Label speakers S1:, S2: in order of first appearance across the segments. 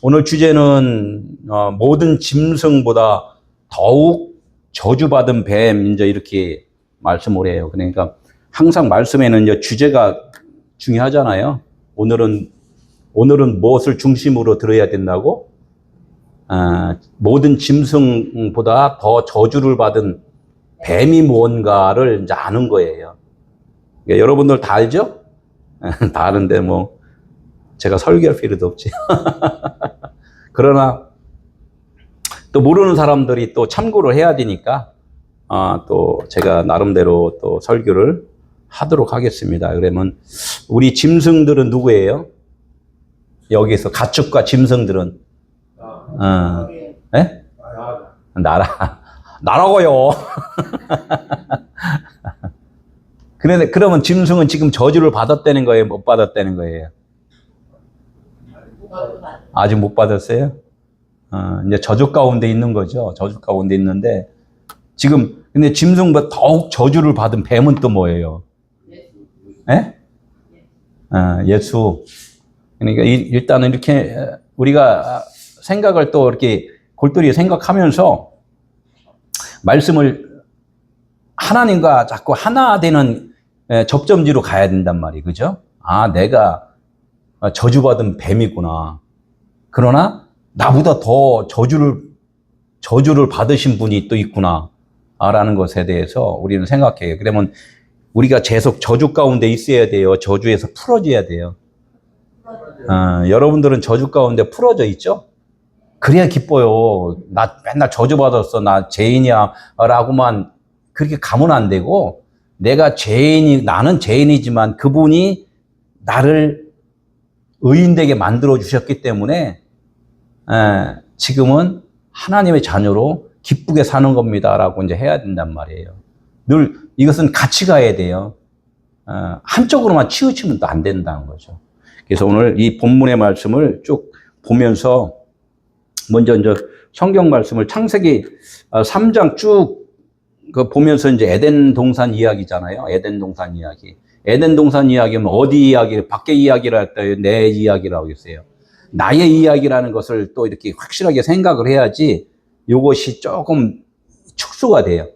S1: 오늘 주제는 모든 짐승보다 더욱 저주받은 뱀, 이제 이렇게 말씀을 해요. 그러니까 항상 말씀에는 이제 주제가 중요하잖아요. 오늘은 무엇을 중심으로 들어야 된다고? 모든 짐승보다 더 저주를 받은 뱀이 무언가를 이제 아는 거예요. 그러니까 여러분들 다 알죠? 다 아는데 뭐 제가 설교할 필요도 없지. 그러나 또 모르는 사람들이 또 참고를 해야 되니까 또 제가 나름대로 또 설교를 하도록 하겠습니다. 그러면 우리 짐승들은 누구예요? 여기서 가축과 짐승들은 네? 나라고요. 그러면 짐승은 지금 저주를 받았다는 거예요? 못 받았다는 거예요? 아직 못 받았어요? 이제 저주 가운데 있는 거죠. 저주 가운데 있는데 지금 근데 짐승보다 더욱 저주를 받은 뱀은 또 뭐예요? 예? 예수. 그러니까 일단은 이렇게 우리가 생각을 또 이렇게 골똘히 생각하면서 말씀을 하나님과 자꾸 하나 되는 접점지로 가야 된단 말이에요. 그죠? 내가 저주받은 뱀이구나. 그러나 나보다 더 저주를 받으신 분이 또 있구나. 라는 것에 대해서 우리는 생각해요. 그러면 우리가 계속 저주 가운데 있어야 돼요. 저주에서 풀어져야 돼요. 여러분들은 저주 가운데 풀어져 있죠? 그래야 기뻐요. 나 맨날 저주받았어. 나 죄인이야. 라고만 그렇게 가면 안 되고, 나는 죄인이지만 그분이 나를 의인되게 만들어 주셨기 때문에, 지금은 하나님의 자녀로 기쁘게 사는 겁니다. 라고 이제 해야 된단 말이에요. 늘 이것은 같이 가야 돼요. 한쪽으로만 치우치면 또 안 된다는 거죠. 그래서 오늘 이 본문의 말씀을 쭉 보면서 먼저 이제 성경 말씀을 창세기 3장 쭉 보면서 이제 에덴 동산 이야기잖아요. 에덴 동산 이야기. 에덴 동산 이야기면 어디 이야기, 밖의 이야기를 할까요? 내 이야기라고 했어요. 나의 이야기라는 것을 또 이렇게 확실하게 생각을 해야지 이것이 조금 축소가 돼요.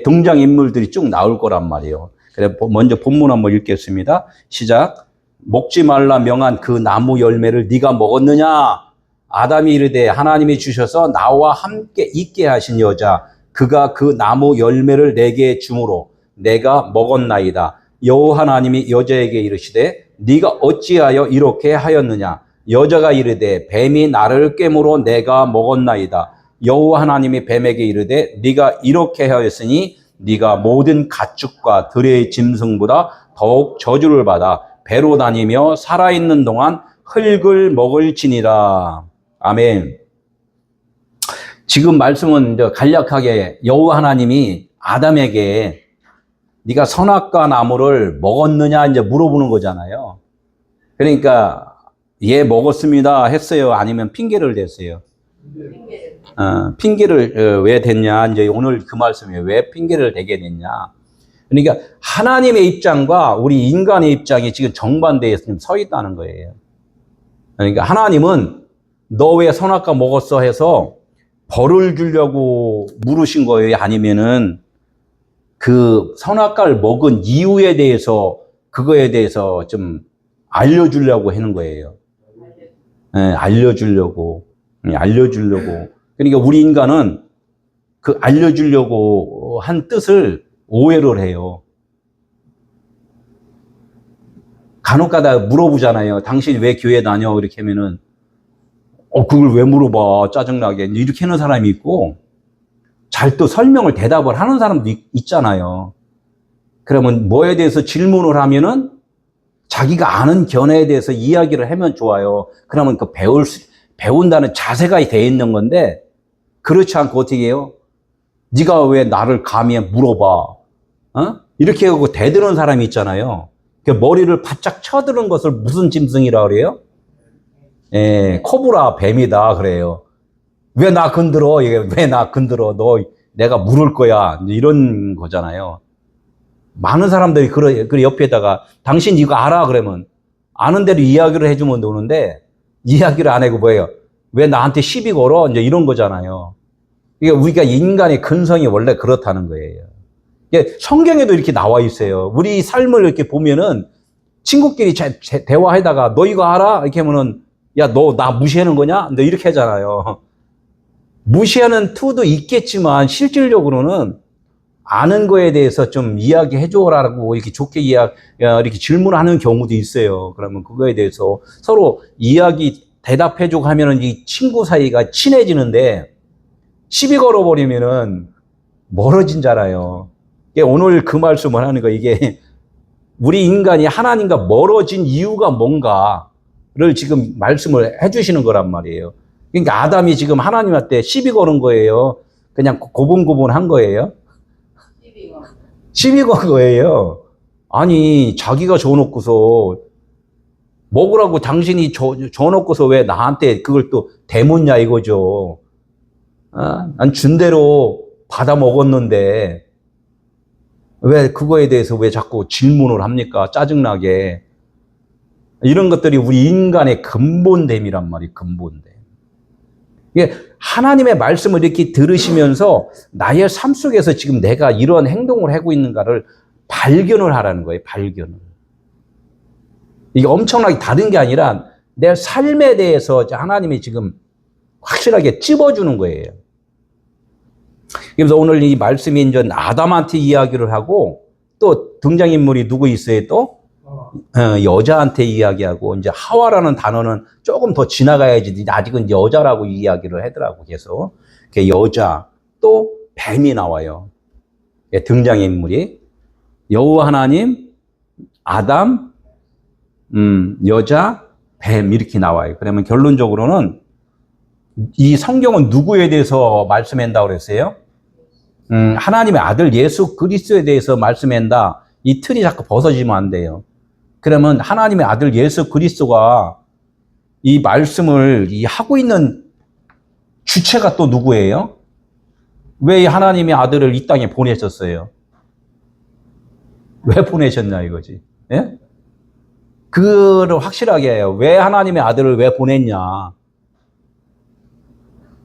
S1: 등장인물들이 쭉 나올 거란 말이에요. 그래서 먼저 본문 한번 읽겠습니다. 시작. 먹지 말라 명한 그 나무 열매를 네가 먹었느냐? 아담이 이르되 하나님이 주셔서 나와 함께 있게 하신 여자 그가 그 나무 열매를 내게 주므로 내가 먹었나이다. 여호와 하나님이 여자에게 이르시되 네가 어찌하여 이렇게 하였느냐? 여자가 이르되 뱀이 나를 꿰므로 내가 먹었나이다. 여호와 하나님이 뱀에게 이르되 네가 이렇게 하였으니 네가 모든 가축과 들의 짐승보다 더욱 저주를 받아 배로 다니며 살아있는 동안 흙을 먹을지니라. 아멘. 지금 말씀은 간략하게 여호와 하나님이 아담에게 네가 선악과 나무를 먹었느냐 이제 물어보는 거잖아요. 그러니까 예 먹었습니다 했어요? 아니면 핑계를 댔어요? 핑계를 왜 댔냐? 이제 오늘 그 말씀이에요. 왜 핑계를 대게 됐냐? 그러니까 하나님의 입장과 우리 인간의 입장이 지금 정반대에 서 있다는 거예요. 그러니까 하나님은 너 왜 선악과 먹었어 해서 벌을 주려고 물으신 거예요? 아니면은 그 선악과를 먹은 이유에 대해서 그거에 대해서 좀 알려주려고 하는 거예요. 알려주려고. 그러니까 우리 인간은 그 알려주려고 한 뜻을 오해를 해요. 간혹가다 물어보잖아요. 당신 왜 교회 다녀? 이렇게 하면은 그걸 왜 물어봐? 짜증나게. 이렇게 하는 사람이 있고 잘 또 설명을 대답을 하는 사람도 있잖아요. 그러면 뭐에 대해서 질문을 하면은 자기가 아는 견해에 대해서 이야기를 하면 좋아요. 그러면 그 배운다는 자세가 돼 있는 건데 그렇지 않고 어떻게 해요? 네가 왜 나를 감히 물어봐? 이렇게 하고 대드는 사람이 있잖아요. 머리를 바짝 쳐드는 것을 무슨 짐승이라 그래요? 코브라 뱀이다 그래요. 왜 나 건드려? 왜 나 건드려? 내가 물을 거야. 이런 거잖아요. 많은 사람들이 그 옆에다가 당신 이거 알아? 그러면 아는 대로 이야기를 해주면 되는데 이야기를 안 하고 뭐예요? 왜 나한테 시비 걸어? 이제 이런 거잖아요. 이게 우리가 인간의 근성이 원래 그렇다는 거예요. 이게 성경에도 이렇게 나와 있어요. 우리 삶을 이렇게 보면은 친구끼리 대화하다가 너 이거 알아? 이렇게 하면은 야, 너 나 무시하는 거냐? 너 이렇게 하잖아요. 무시하는 투도 있겠지만 실질적으로는 아는 거에 대해서 좀 이야기해줘라고 이렇게 좋게 이렇게 질문하는 경우도 있어요. 그러면 그거에 대해서 서로 이야기 대답해주고 하면은 이 친구 사이가 친해지는데 시비 걸어버리면은 멀어진잖아요. 오늘 그 말씀을 하는 거 이게 우리 인간이 하나님과 멀어진 이유가 뭔가를 지금 말씀을 해주시는 거란 말이에요. 그러니까 아담이 지금 하나님한테 시비 거는 거예요. 그냥 고분고분한 거예요. 시비 건 거예요. 아니 자기가 줘놓고서 먹으라고 당신이 줘놓고서 왜 나한테 그걸 또 대묻냐 이거죠. 난 준 대로 받아 먹었는데 왜 그거에 대해서 왜 자꾸 질문을 합니까? 짜증나게. 이런 것들이 우리 인간의 근본됨이란 말이에요. 근본됨. 이게 하나님의 말씀을 이렇게 들으시면서 나의 삶 속에서 지금 내가 이런 행동을 하고 있는가를 발견을 하라는 거예요. 발견을. 이게 엄청나게 다른 게 아니라 내 삶에 대해서 하나님이 지금 확실하게 찝어주는 거예요. 그래서 오늘 이 말씀이 이제 아담한테 이야기를 하고 또 등장인물이 누구 있어요 또? 여자한테 이야기하고 이제 하와라는 단어는 조금 더 지나가야지 아직은 여자라고 이야기를 하더라고 계속. 여자 또 뱀이 나와요. 등장인물이 여호와 하나님, 아담, 여자, 뱀 이렇게 나와요. 그러면 결론적으로는 이 성경은 누구에 대해서 말씀한다고 그랬어요? 하나님의 아들 예수 그리스도에 대해서 말씀한다. 이 틀이 자꾸 벗어지면 안 돼요. 그러면 하나님의 아들 예수 그리스도가 이 말씀을 하고 있는 주체가 또 누구예요? 왜 하나님의 아들을 이 땅에 보내셨어요? 왜 보내셨냐 이거지. 예? 그거를 확실하게 해요. 왜 하나님의 아들을 왜 보냈냐.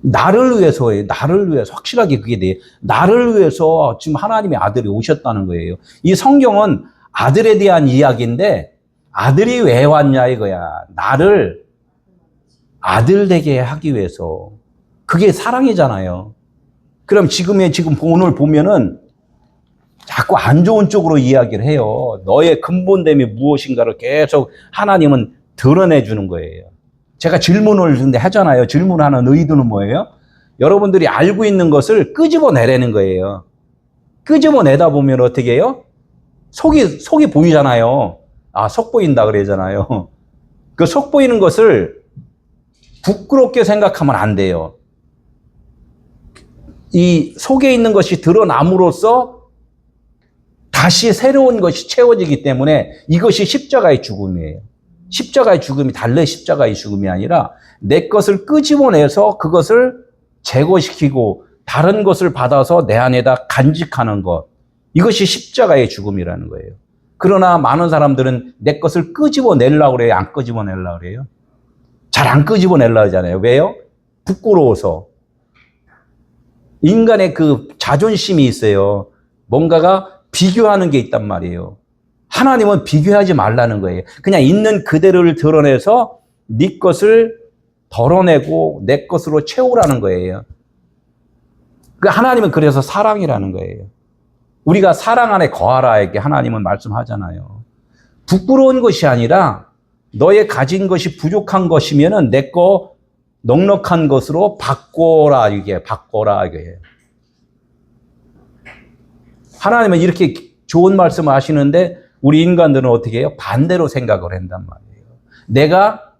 S1: 나를 위해서예요. 나를 위해서. 확실하게 그게 돼요. 나를 위해서 지금 하나님의 아들이 오셨다는 거예요. 이 성경은 아들에 대한 이야기인데 아들이 왜 왔냐 이거야. 나를 아들 되게 하기 위해서. 그게 사랑이잖아요. 그럼 지금 오늘 보면은 자꾸 안 좋은 쪽으로 이야기를 해요. 너의 근본됨이 무엇인가를 계속 하나님은 드러내 주는 거예요. 제가 질문을 근데 하잖아요. 질문하는 의도는 뭐예요? 여러분들이 알고 있는 것을 끄집어내라는 거예요. 끄집어내다 보면 어떻게 해요? 속이 보이잖아요. 속 보인다 그러잖아요. 그 속 보이는 것을 부끄럽게 생각하면 안 돼요. 이 속에 있는 것이 드러남으로써 다시 새로운 것이 채워지기 때문에 이것이 십자가의 죽음이에요. 십자가의 죽음이 달래 십자가의 죽음이 아니라 내 것을 끄집어내서 그것을 제거시키고 다른 것을 받아서 내 안에다 간직하는 것. 이것이 십자가의 죽음이라는 거예요. 그러나 많은 사람들은 내 것을 끄집어내려고 그래요? 안 끄집어내려고 그래요? 잘 안 끄집어내려고 하잖아요. 왜요? 부끄러워서. 인간의 그 자존심이 있어요. 뭔가가 비교하는 게 있단 말이에요. 하나님은 비교하지 말라는 거예요. 그냥 있는 그대로를 드러내서 네 것을 덜어내고 내 것으로 채우라는 거예요. 하나님은 그래서 사랑이라는 거예요. 우리가 사랑 안에 거하라 이렇게 하나님은 말씀하잖아요. 부끄러운 것이 아니라 너의 가진 것이 부족한 것이면은 내 거 넉넉한 것으로 바꿔라 이게. 하나님은 이렇게 좋은 말씀을 하시는데 우리 인간들은 어떻게 해요? 반대로 생각을 한단 말이에요. 내가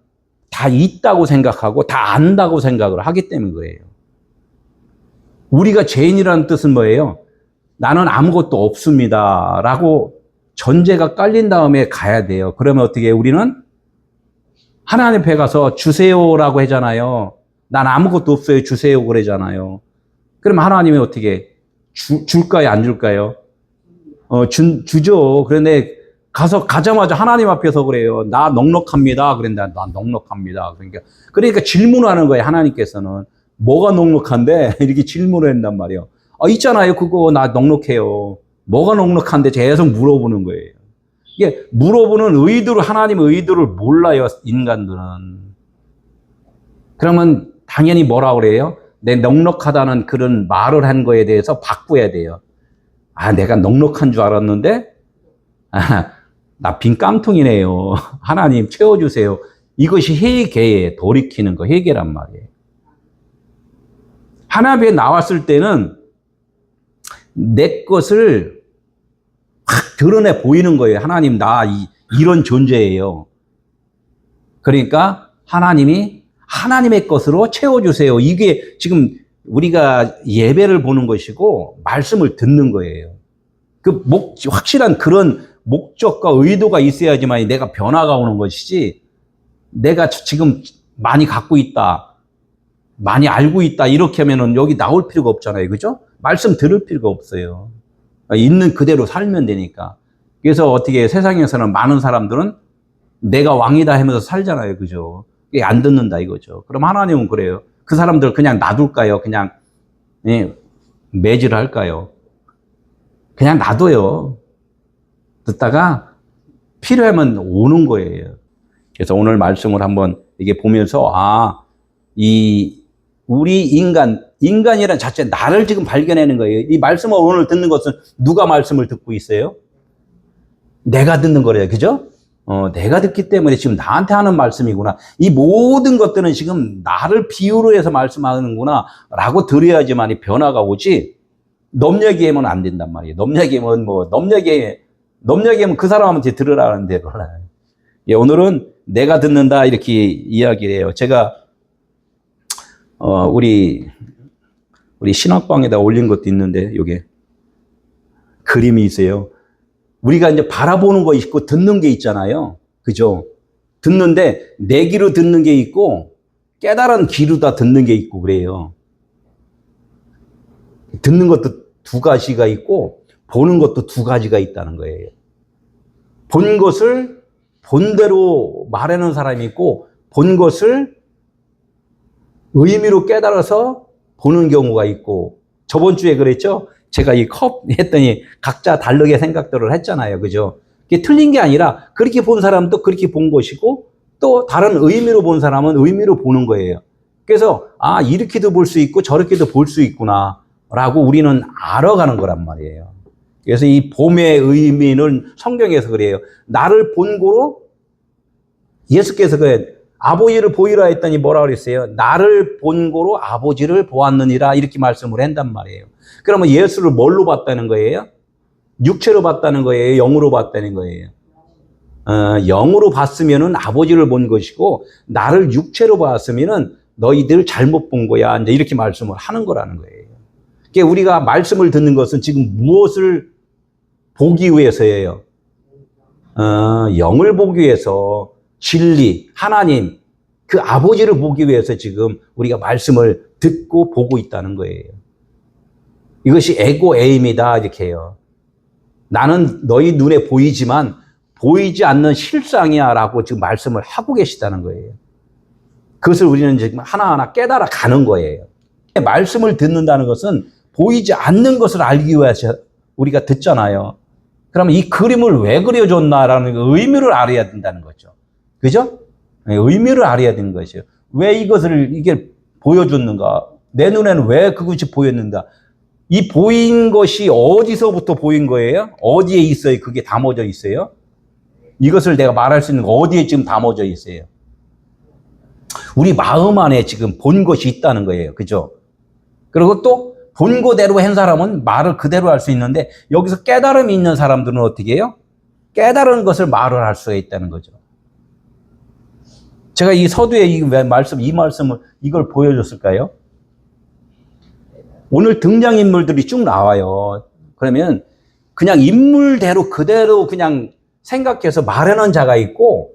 S1: 다 있다고 생각하고 다 안다고 생각을 하기 때문에 그래요. 우리가 죄인이라는 뜻은 뭐예요? 나는 아무것도 없습니다 라고 전제가 깔린 다음에 가야 돼요. 그러면 어떻게 해요? 우리는 하나님 앞에 가서 주세요라고 하잖아요. 난 아무것도 없어요. 주세요 그러잖아요. 그럼 하나님이 어떻게 줄까요? 안 줄까요? 주죠. 그런데 가자마자 하나님 앞에서 그래요. 나 넉넉합니다. 그런다. 나 넉넉합니다. 그러니까 질문을 하는 거예요. 하나님께서는. 뭐가 넉넉한데? 이렇게 질문을 한단 말이에요. 있잖아요. 그거 나 넉넉해요. 뭐가 넉넉한데? 계속 물어보는 거예요. 이게 물어보는 의도를, 하나님의 의도를 몰라요. 인간들은. 그러면 당연히 뭐라 그래요? 내 넉넉하다는 그런 말을 한 거에 대해서 바꿔야 돼요. 내가 넉넉한 줄 알았는데, 나 빈 깡통이네요. 하나님 채워주세요. 이것이 회개에 돌이키는 거, 회개란 말이에요. 하나님 앞에 나왔을 때는 내 것을 확 드러내 보이는 거예요. 하나님, 나 이런 존재예요. 그러니까 하나님이 하나님의 것으로 채워주세요. 이게 지금 우리가 예배를 보는 것이고 말씀을 듣는 거예요. 확실한 그런 목적과 의도가 있어야지만 내가 변화가 오는 것이지, 내가 지금 많이 갖고 있다, 많이 알고 있다, 이렇게 하면은 여기 나올 필요가 없잖아요. 그죠? 말씀 들을 필요가 없어요. 있는 그대로 살면 되니까. 그래서 어떻게 세상에서는 많은 사람들은 내가 왕이다 하면서 살잖아요. 그죠? 그게 안 듣는다 이거죠. 그럼 하나님은 그래요. 그 사람들 그냥 놔둘까요? 그냥 매질을 할까요? 그냥 놔둬요. 듣다가 필요하면 오는 거예요. 그래서 오늘 말씀을 한번 이게 보면서 우리 인간이란 자체 나를 지금 발견하는 거예요. 이 말씀을 오늘 듣는 것은 누가 말씀을 듣고 있어요? 내가 듣는 거래요. 그죠? 내가 듣기 때문에 지금 나한테 하는 말씀이구나. 이 모든 것들은 지금 나를 비유로 해서 말씀하는구나 라고 들어야지만 변화가 오지, 넘여기하면 안 된단 말이에요. 넘여기하면 그 사람한테 들으라는데 몰라요. 예, 오늘은 내가 듣는다 이렇게 이야기를 해요. 제가 우리 신학방에다 올린 것도 있는데 요게 그림이 있어요. 우리가 이제 바라보는 거 있고 듣는 게 있잖아요. 그죠? 듣는데 내 귀로 듣는 게 있고 깨달은 귀로 다 듣는 게 있고 그래요. 듣는 것도 두 가지가 있고 보는 것도 두 가지가 있다는 거예요. 본 것을 본대로 말하는 사람이 있고 본 것을 의미로 깨달아서 보는 경우가 있고, 저번 주에 그랬죠? 제가 이 컵 했더니 각자 다르게 생각들을 했잖아요. 그죠? 그게 틀린 게 아니라 그렇게 본 사람도 그렇게 본 것이고 또 다른 의미로 본 사람은 의미로 보는 거예요. 그래서 이렇게도 볼 수 있고 저렇게도 볼 수 있구나 라고 우리는 알아가는 거란 말이에요. 그래서 이 봄의 의미는 성경에서 그래요. 나를 본고로, 예수께서 아버지를 보이라 했더니 뭐라 그랬어요? 나를 본고로 아버지를 보았느니라 이렇게 말씀을 한단 말이에요. 그러면 예수를 뭘로 봤다는 거예요? 육체로 봤다는 거예요? 영으로 봤다는 거예요? 영으로 봤으면은 아버지를 본 것이고 나를 육체로 봤으면은 너희들 잘못 본 거야. 이제 이렇게 말씀을 하는 거라는 거예요. 그러니까 우리가 말씀을 듣는 것은 지금 무엇을 보기 위해서예요? 영을 보기 위해서, 진리, 하나님, 그 아버지를 보기 위해서 지금 우리가 말씀을 듣고 보고 있다는 거예요. 이것이 에고 에임이다 이렇게 해요. 나는 너희 눈에 보이지만 보이지 않는 실상이야 라고 지금 말씀을 하고 계시다는 거예요. 그것을 우리는 지금 하나하나 깨달아 가는 거예요. 말씀을 듣는다는 것은 보이지 않는 것을 알기 위해서 우리가 듣잖아요. 그러면 이 그림을 왜 그려줬나라는 의미를 알아야 된다는 거죠. 그죠? 의미를 알아야 되는 것이에요. 왜 이게 보여줬는가? 내 눈에는 왜 그것이 보였는가? 이 보인 것이 어디서부터 보인 거예요? 어디에 있어요? 그게 담아져 있어요? 이것을 내가 말할 수 있는 거 어디에 지금 담아져 있어요? 우리 마음 안에 지금 본 것이 있다는 거예요. 그죠? 그리고 또 본 그대로 한 사람은 말을 그대로 할 수 있는데 여기서 깨달음이 있는 사람들은 어떻게 해요? 깨달은 것을 말을 할 수가 있다는 거죠. 제가 이 서두에 이 말씀을 이걸 보여줬을까요? 오늘 등장인물들이 쭉 나와요. 그러면 그냥 인물대로 그대로 그냥 생각해서 말하는 자가 있고,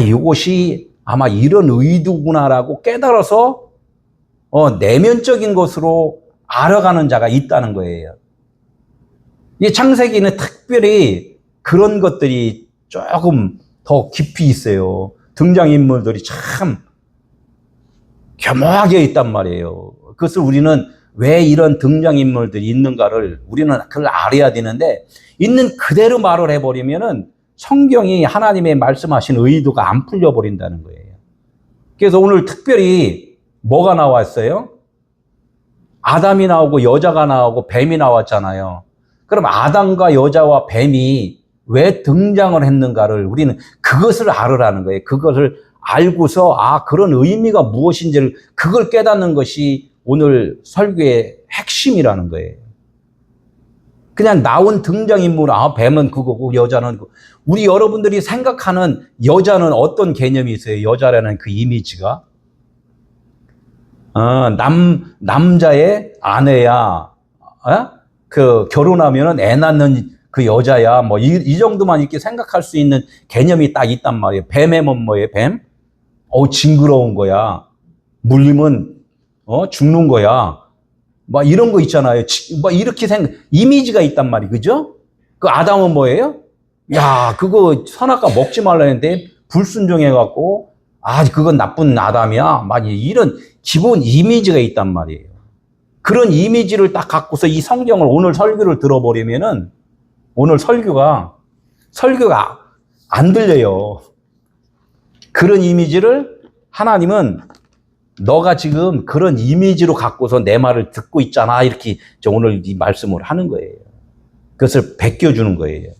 S1: 이것이 아마 이런 의도구나라고 깨달아서 내면적인 것으로 알아가는 자가 있다는 거예요. 이 창세기는 특별히 그런 것들이 조금 더 깊이 있어요. 등장인물들이 참 교묘하게 있단 말이에요. 그것을 우리는 왜 이런 등장인물들이 있는가를 우리는 그걸 알아야 되는데, 있는 그대로 말을 해버리면은 성경이 하나님의 말씀하신 의도가 안 풀려버린다는 거예요. 그래서 오늘 특별히 뭐가 나왔어요? 아담이 나오고 여자가 나오고 뱀이 나왔잖아요. 그럼 아담과 여자와 뱀이 왜 등장을 했는가를 우리는 그것을 알으라는 거예요. 그것을 알고서 그런 의미가 무엇인지를 그걸 깨닫는 것이 오늘 설교의 핵심이라는 거예요. 그냥 나온 등장인물, 뱀은 그거고 여자는 그거. 우리 여러분들이 생각하는 여자는 어떤 개념이 있어요? 여자라는 그 이미지가? 남자의 아내야. 그 결혼하면은 애 낳는 그 여자야. 뭐 이 정도만 이렇게 생각할 수 있는 개념이 딱 있단 말이에요. 뱀에는 뭐예요? 뱀? 징그러운 거야. 물리면 죽는 거야. 막 이런 거 있잖아요. 막 이렇게 이미지가 있단 말이에요. 그죠? 그 아담은 뭐예요? 야, 그거 선악과 먹지 말라 했는데 불순종해갖고, 그건 나쁜 아담이야. 막 이런 기본 이미지가 있단 말이에요. 그런 이미지를 딱 갖고서 이 성경을 오늘 설교를 들어버리면은 오늘 설교가 안 들려요. 그런 이미지를 하나님은 너가 지금 그런 이미지로 갖고서 내 말을 듣고 있잖아. 이렇게 오늘 이 말씀을 하는 거예요. 그것을 베껴주는 거예요.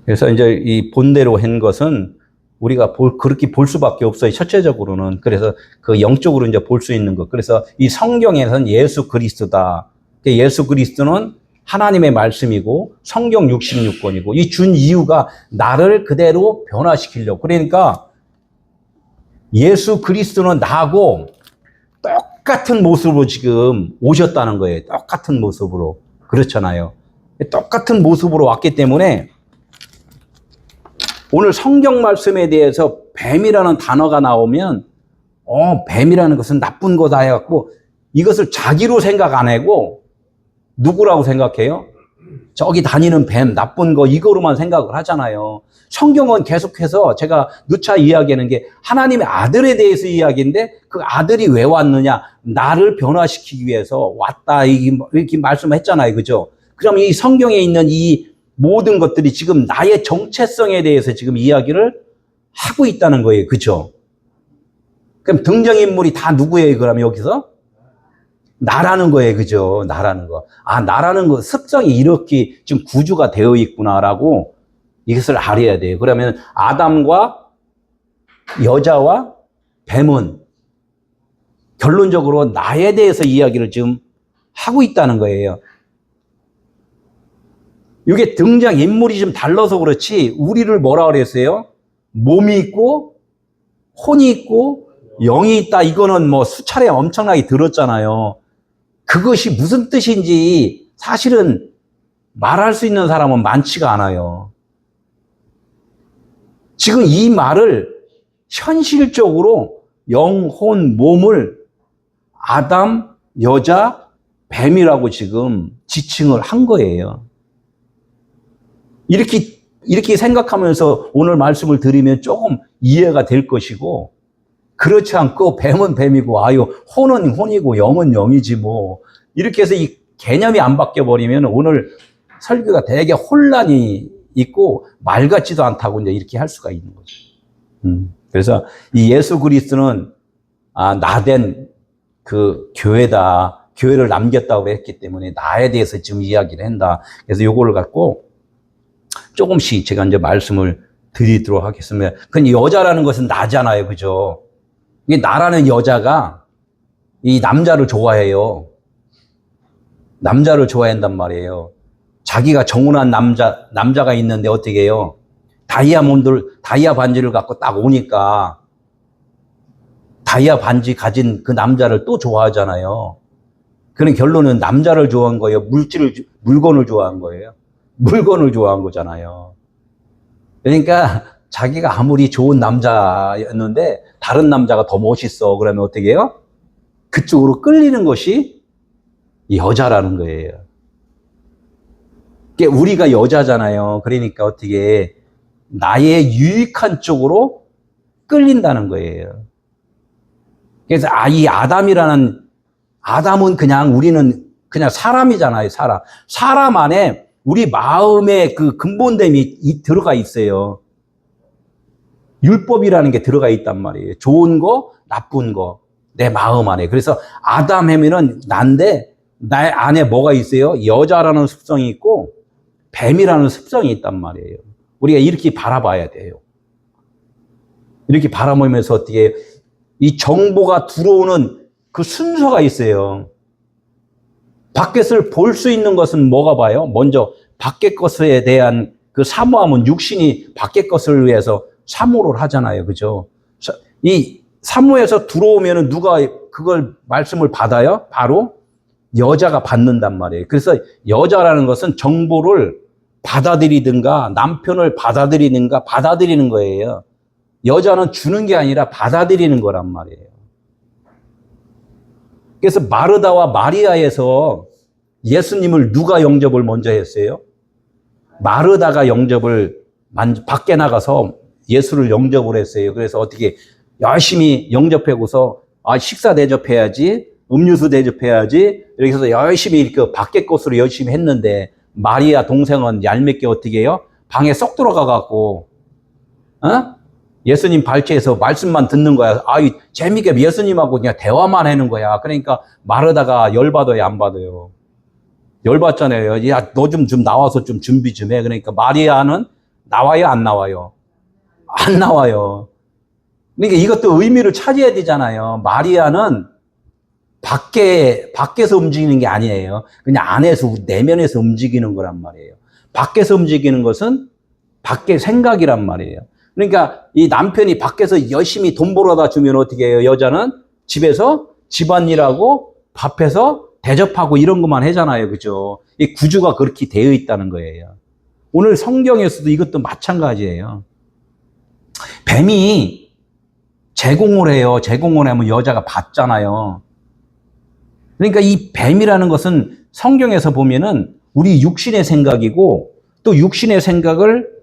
S1: 그래서 이제 이 본대로 한 것은 우리가 그렇게 볼 수밖에 없어요. 첫째적으로는. 그래서 그 영적으로 이제 볼 수 있는 것. 그래서 이 성경에서는 예수 그리스도다. 예수 그리스도는 하나님의 말씀이고 성경 66권이고 이 준 이유가 나를 그대로 변화시키려고. 그러니까 예수 그리스도는 나하고 똑같은 모습으로 지금 오셨다는 거예요. 똑같은 모습으로. 그렇잖아요. 똑같은 모습으로 왔기 때문에 오늘 성경 말씀에 대해서 뱀이라는 단어가 나오면 뱀이라는 것은 나쁜 거다 해갖고 이것을 자기로 생각 안 하고 누구라고 생각해요? 저기 다니는 뱀, 나쁜 거 이거로만 생각을 하잖아요. 성경은 계속해서 제가 누차 이야기하는 게 하나님의 아들에 대해서 이야기인데 그 아들이 왜 왔느냐? 나를 변화시키기 위해서 왔다 이렇게 말씀했잖아요. 그죠? 그럼 이 성경에 있는 이 모든 것들이 지금 나의 정체성에 대해서 지금 이야기를 하고 있다는 거예요. 그죠? 그럼 등장인물이 다 누구예요? 그럼 여기서? 나라는 거예요. 그죠? 나라는 거. 나라는 거 습성이 이렇게 지금 구조가 되어 있구나라고 이것을 알아야 돼요. 그러면 아담과 여자와 뱀은 결론적으로 나에 대해서 이야기를 지금 하고 있다는 거예요. 이게 등장인물이 좀 달라서 그렇지 우리를 뭐라 그랬어요? 몸이 있고 혼이 있고 영이 있다. 이거는 뭐 수차례 엄청나게 들었잖아요. 그것이 무슨 뜻인지 사실은 말할 수 있는 사람은 많지가 않아요. 지금 이 말을 현실적으로 영, 혼, 몸을 아담, 여자, 뱀이라고 지금 지칭을 한 거예요. 이렇게 생각하면서 오늘 말씀을 드리면 조금 이해가 될 것이고, 그렇지 않고 뱀은 뱀이고 혼은 혼이고 영은 영이지 뭐 이렇게 해서 이 개념이 안 바뀌어 버리면 오늘 설교가 되게 혼란이 있고 말 같지도 않다고 이제 이렇게 할 수가 있는 거죠. 그래서 이 예수 그리스도는 나된 그 교회다. 교회를 남겼다고 했기 때문에 나에 대해서 지금 이야기를 한다. 그래서 요거를 갖고 조금씩 제가 이제 말씀을 드리도록 하겠습니다. 근데 여자라는 것은 나잖아요. 그죠? 이 나라는 여자가 이 남자를 좋아해요. 남자를 좋아한단 말이에요. 자기가 정혼한 남자가 있는데 어떻게 해요? 다이아 반지를 갖고 딱 오니까 다이아 반지 가진 그 남자를 또 좋아하잖아요. 그런 결론은 남자를 좋아한 거예요. 물건을 좋아한 거예요. 물건을 좋아한 거잖아요. 그러니까 자기가 아무리 좋은 남자였는데 다른 남자가 더 멋있어. 그러면 어떻게 해요? 그쪽으로 끌리는 것이 여자라는 거예요. 우리가 여자잖아요. 그러니까 어떻게 나의 유익한 쪽으로 끌린다는 거예요. 그래서 이 아담은 그냥 우리는 그냥 사람이잖아요. 사람 안에 우리 마음의 그 근본됨이 들어가 있어요. 율법이라는 게 들어가 있단 말이에요. 좋은 거, 나쁜 거, 내 마음 안에. 그래서 아담 하면은 난데, 나 안에 뭐가 있어요? 여자라는 습성이 있고, 뱀이라는 습성이 있단 말이에요. 우리가 이렇게 바라봐야 돼요. 이렇게 바라보면서 어떻게, 이 정보가 들어오는 그 순서가 있어요. 밖에서 볼 수 있는 것은 뭐가 봐요? 먼저, 밖의 것에 대한 그 사모함은 육신이 밖의 것을 위해서 사모를 하잖아요. 그죠? 이 사모에서 들어오면은 누가 그걸 말씀을 받아요? 바로 여자가 받는단 말이에요. 그래서 여자라는 것은 정보를 받아들이든가 남편을 받아들이는가 받아들이는 거예요. 여자는 주는 게 아니라 받아들이는 거란 말이에요. 그래서 마르다와 마리아에서 예수님을 누가 영접을 먼저 했어요? 마르다가 영접을 밖에 나가서 예수를 영접을 했어요. 그래서 어떻게 열심히 영접하고서 식사 대접해야지, 음료수 대접해야지, 이렇게 해서 열심히 이렇게 밖에 것으로 열심히 했는데 마리아 동생은 얄밉게 어떻게 해요? 방에 쏙 들어가 갖고 예수님 발치에서 말씀만 듣는 거야. 재밌게 예수님하고 그냥 대화만 하는 거야. 그러니까 마르다가 열받아요, 안 받아요? 열받잖아요. 야, 너 좀 나와서 좀 준비 좀 해. 그러니까 마리아는 나와요, 안 나와요? 안 나와요. 그러니까 이것도 의미를 찾아야 되잖아요. 마리아는 밖에서 움직이는 게 아니에요. 그냥 안에서, 내면에서 움직이는 거란 말이에요. 밖에서 움직이는 것은 밖의 생각이란 말이에요. 그러니까 이 남편이 밖에서 열심히 돈 벌어다 주면 어떻게 해요? 여자는 집에서 집안일하고 밥해서 대접하고 이런 것만 하잖아요. 그죠? 이 구조가 그렇게 되어 있다는 거예요. 오늘 성경에서도 이것도 마찬가지예요. 뱀이 제공을 해요. 제공을 하면 여자가 받잖아요. 그러니까 이 뱀이라는 것은 성경에서 보면은 우리 육신의 생각이고 또 육신의 생각을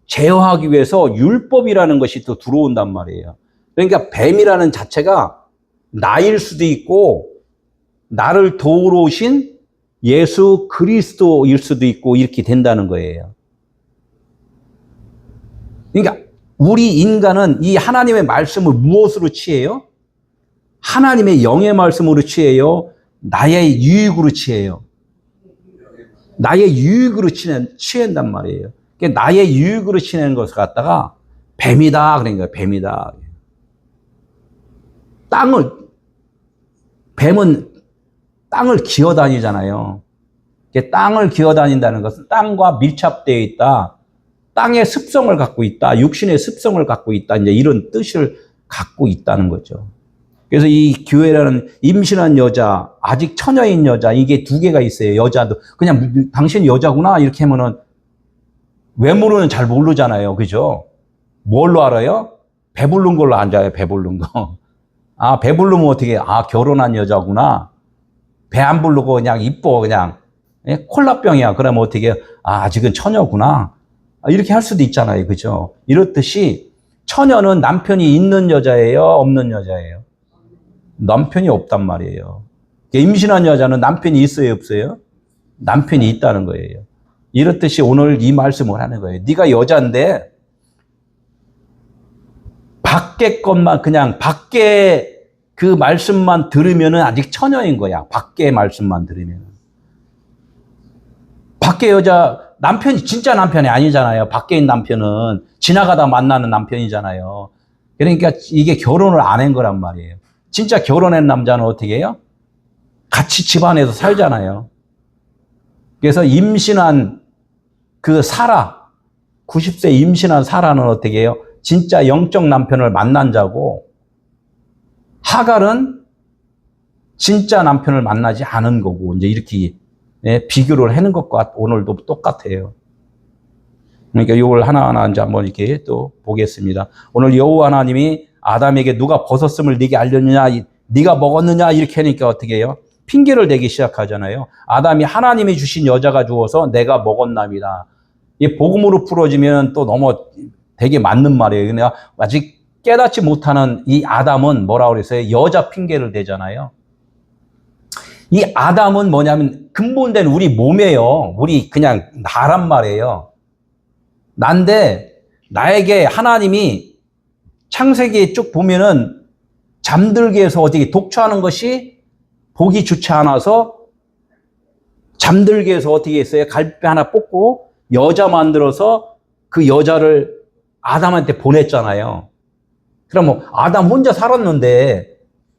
S1: 제어하기 위해서 율법이라는 것이 또 들어온단 말이에요. 그러니까 뱀이라는 자체가 나일 수도 있고 나를 도우러 오신 예수 그리스도일 수도 있고 이렇게 된다는 거예요. 그러니까 우리 인간은 이 하나님의 말씀을 무엇으로 취해요? 하나님의 영의 말씀으로 취해요? 나의 유익으로 취해요? 나의 유익으로 취한단 말이에요. 그러니까 나의 유익으로 취하는 것을 갖다가 뱀이다. 그러니까 뱀이다. 뱀은 땅을 기어다니잖아요. 땅을 기어다닌다는 것은 땅과 밀착되어 있다. 땅의 습성을 갖고 있다. 육신의 습성을 갖고 있다. 이제 이런 뜻을 갖고 있다는 거죠. 그래서 이 교회라는 임신한 여자, 아직 처녀인 여자, 이게 두 개가 있어요. 여자도. 그냥 당신 여자구나. 이렇게 하면은 외모로는 잘 모르잖아요. 그죠? 뭘로 알아요? 배부른 걸로 앉아요. 배부른 거. 배부르면 어떻게, 결혼한 여자구나. 배 안 부르고 그냥 이뻐. 그냥. 콜라병이야. 그러면 어떻게, 아직은 처녀구나. 이렇게 할 수도 있잖아요. 그죠? 이렇듯이 처녀는 남편이 있는 여자예요? 없는 여자예요? 남편이 없단 말이에요. 임신한 여자는 남편이 있어요? 없어요? 남편이 있다는 거예요. 이렇듯이 오늘 이 말씀을 하는 거예요. 네가 여자인데 밖의 것만 그냥 밖에 그 말씀만 들으면은 아직 처녀인 거야. 밖의 말씀만 들으면. 밖의 여자 남편이 진짜 남편이 아니잖아요. 밖에 있는 남편은 지나가다 만나는 남편이잖아요. 그러니까 이게 결혼을 안 한 거란 말이에요. 진짜 결혼한 남자는 어떻게 해요? 같이 집안에서 살잖아요. 그래서 임신한 그 사라, 90세 임신한 사라는 어떻게 해요? 진짜 영적 남편을 만난 자고, 하갈은 진짜 남편을 만나지 않은 거고, 이제 이렇게 비교를 하는 것과 오늘도 똑같아요. 그러니까 이걸 하나하나 이제 한번 이렇게 또 보겠습니다. 오늘 여호와 하나님이 아담에게 누가 벗었음을 네게 알렸느냐, 네가 먹었느냐 이렇게 하니까 어떻게 해요? 핑계를 대기 시작하잖아요. 아담이 하나님이 주신 여자가 주어서 내가 먹었나이다. 이 복음으로 풀어지면 또 너무 되게 맞는 말이에요. 내가 아직 깨닫지 못하는 이 아담은 뭐라고 그랬어요? 여자 핑계를 대잖아요. 이 아담은 뭐냐면 근본된 우리 몸이에요. 우리 그냥 나란 말이에요. 난데 나에게 하나님이 창세기에 쭉 보면은 잠들게 해서 어떻게 독초하는 것이 보기 좋지 않아서 잠들게 해서 어떻게 했어요? 갈비 하나 뽑고 여자 만들어서 그 여자를 아담한테 보냈잖아요. 그럼 뭐 아담 혼자 살았는데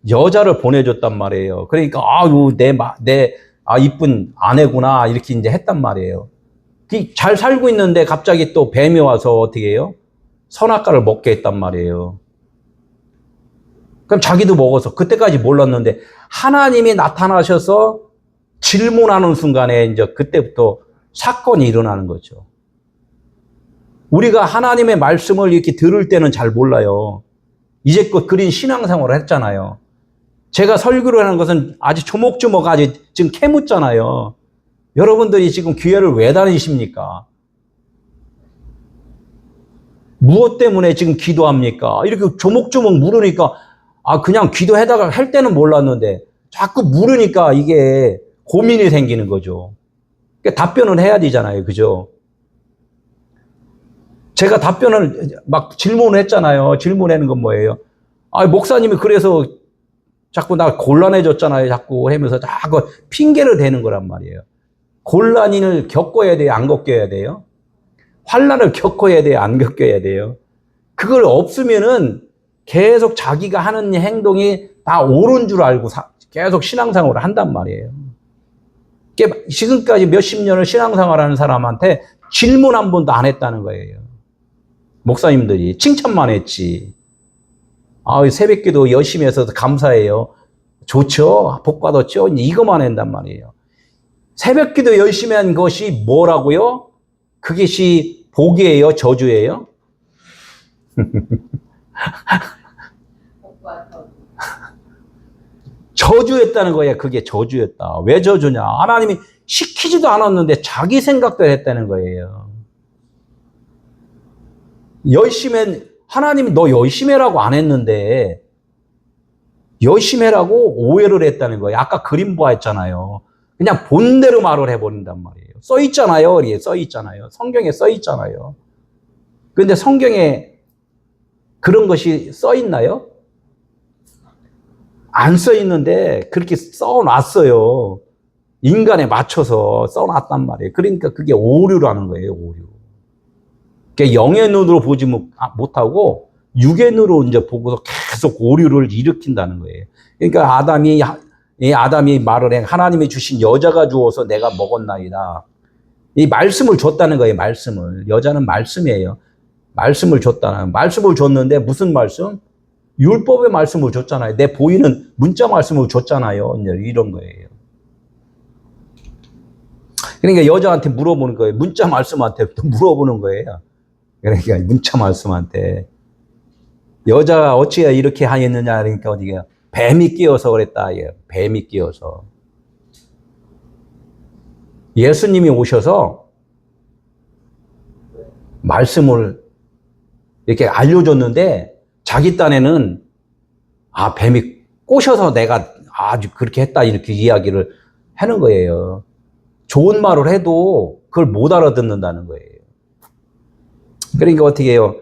S1: 여자를 보내줬단 말이에요. 그러니까 아유 내 이쁜 아내구나 이렇게 이제 했단 말이에요. 잘 살고 있는데 갑자기 또 뱀이 와서 어떻게 해요? 선악과를 먹게 했단 말이에요. 그럼 자기도 먹어서 그때까지 몰랐는데 하나님이 나타나셔서 질문하는 순간에 이제 그때부터 사건이 일어나는 거죠. 우리가 하나님의 말씀을 이렇게 들을 때는 잘 몰라요. 이제껏 그린 신앙생활을 했잖아요. 제가 설교를 하는 것은 아주 조목조목 아직 지금 캐묻잖아요. 여러분들이 지금 교회를 왜 다니십니까? 무엇 때문에 지금 기도합니까? 이렇게 조목조목 물으니까 그냥 기도하다가 할 때는 몰랐는데 자꾸 물으니까 이게 고민이 생기는 거죠. 그러니까 답변을 해야 되잖아요. 그죠? 제가 답변을 막 질문을 했잖아요. 질문하는 건 뭐예요? 목사님이 그래서 자꾸 나 곤란해졌잖아요. 자꾸 하면서 자꾸 핑계를 대는 거란 말이에요. 곤란을 겪어야 돼요? 안 겪어야 돼요? 환난을 겪어야 돼요? 안 겪어야 돼요? 그걸 없으면은 계속 자기가 하는 행동이 다 옳은 줄 알고 계속 신앙생활을 한단 말이에요. 지금까지 몇십 년을 신앙생활하는 사람한테 질문 한 번도 안 했다는 거예요. 목사님들이 칭찬만 했지. 새벽기도 열심히 해서 감사해요. 좋죠? 복 받았죠? 이거만 한단 말이에요. 새벽기도 열심히 한 것이 뭐라고요? 그것이 복이에요? 저주예요? 저주였다는 거예요. 그게 저주였다. 왜 저주냐? 하나님이 시키지도 않았는데 자기 생각대로 했다는 거예요. 하나님이 너 열심히 해라고 안 했는데 열심히 해라고 오해를 했다는 거예요. 아까 그림 보았잖아요. 그냥 본대로 말을 해버린단 말이에요. 써있잖아요. 써있잖아요. 성경에 써있잖아요. 그런데 성경에 그런 것이 써있나요? 안 써있는데 그렇게 써놨어요. 인간에 맞춰서 써놨단 말이에요. 그러니까 그게 오류라는 거예요. 오류. 그러니까 영의 눈으로 보지 못하고 육의 눈으로 이제 보고서 계속 오류를 일으킨다는 거예요. 그러니까 아담이 말을 해. 하나님이 주신 여자가 주어서 내가 먹었나이다. 이 말씀을 줬다는 거예요. 말씀을. 여자는 말씀이에요. 말씀을 줬다는. 말씀을 줬는데 무슨 말씀? 율법의 말씀을 줬잖아요. 내 보이는 문자 말씀을 줬잖아요. 이런 거예요. 그러니까 여자한테 물어보는 거예요. 문자 말씀한테 또 물어보는 거예요. 그러니까 문자 말씀한테 여자가 어찌해 이렇게 하였느냐 그러니까 어디가 뱀이 끼어서 그랬다. 뱀이 끼어서. 예수님이 오셔서 말씀을 이렇게 알려줬는데 자기 딴에는 뱀이 꼬셔서 내가 아주 그렇게 했다 이렇게 이야기를 하는 거예요. 좋은 말을 해도 그걸 못 알아듣는다는 거예요. 그러니까 어떻게 해요?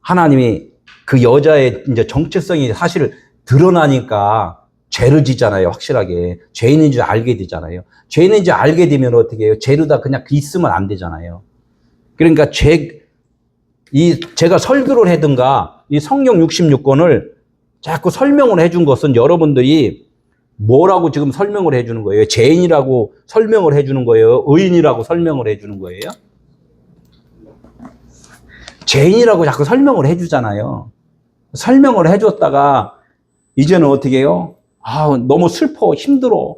S1: 하나님이 그 여자의 이제 정체성이 사실 드러나니까 죄를 짓잖아요. 확실하게. 죄인인 줄 알게 되잖아요. 죄인인 줄 알게 되면 어떻게 해요? 죄로다 그냥 있으면 안 되잖아요. 그러니까 제가 설교를 하든가 이 성경 66권을 자꾸 설명을 해준 것은 여러분들이 뭐라고 지금 설명을 해주는 거예요? 죄인이라고 설명을 해주는 거예요? 의인이라고 설명을 해주는 거예요? 죄인이라고 자꾸 설명을 해주잖아요. 설명을 해줬다가 이제는 어떻게 해요? 너무 슬퍼, 힘들어.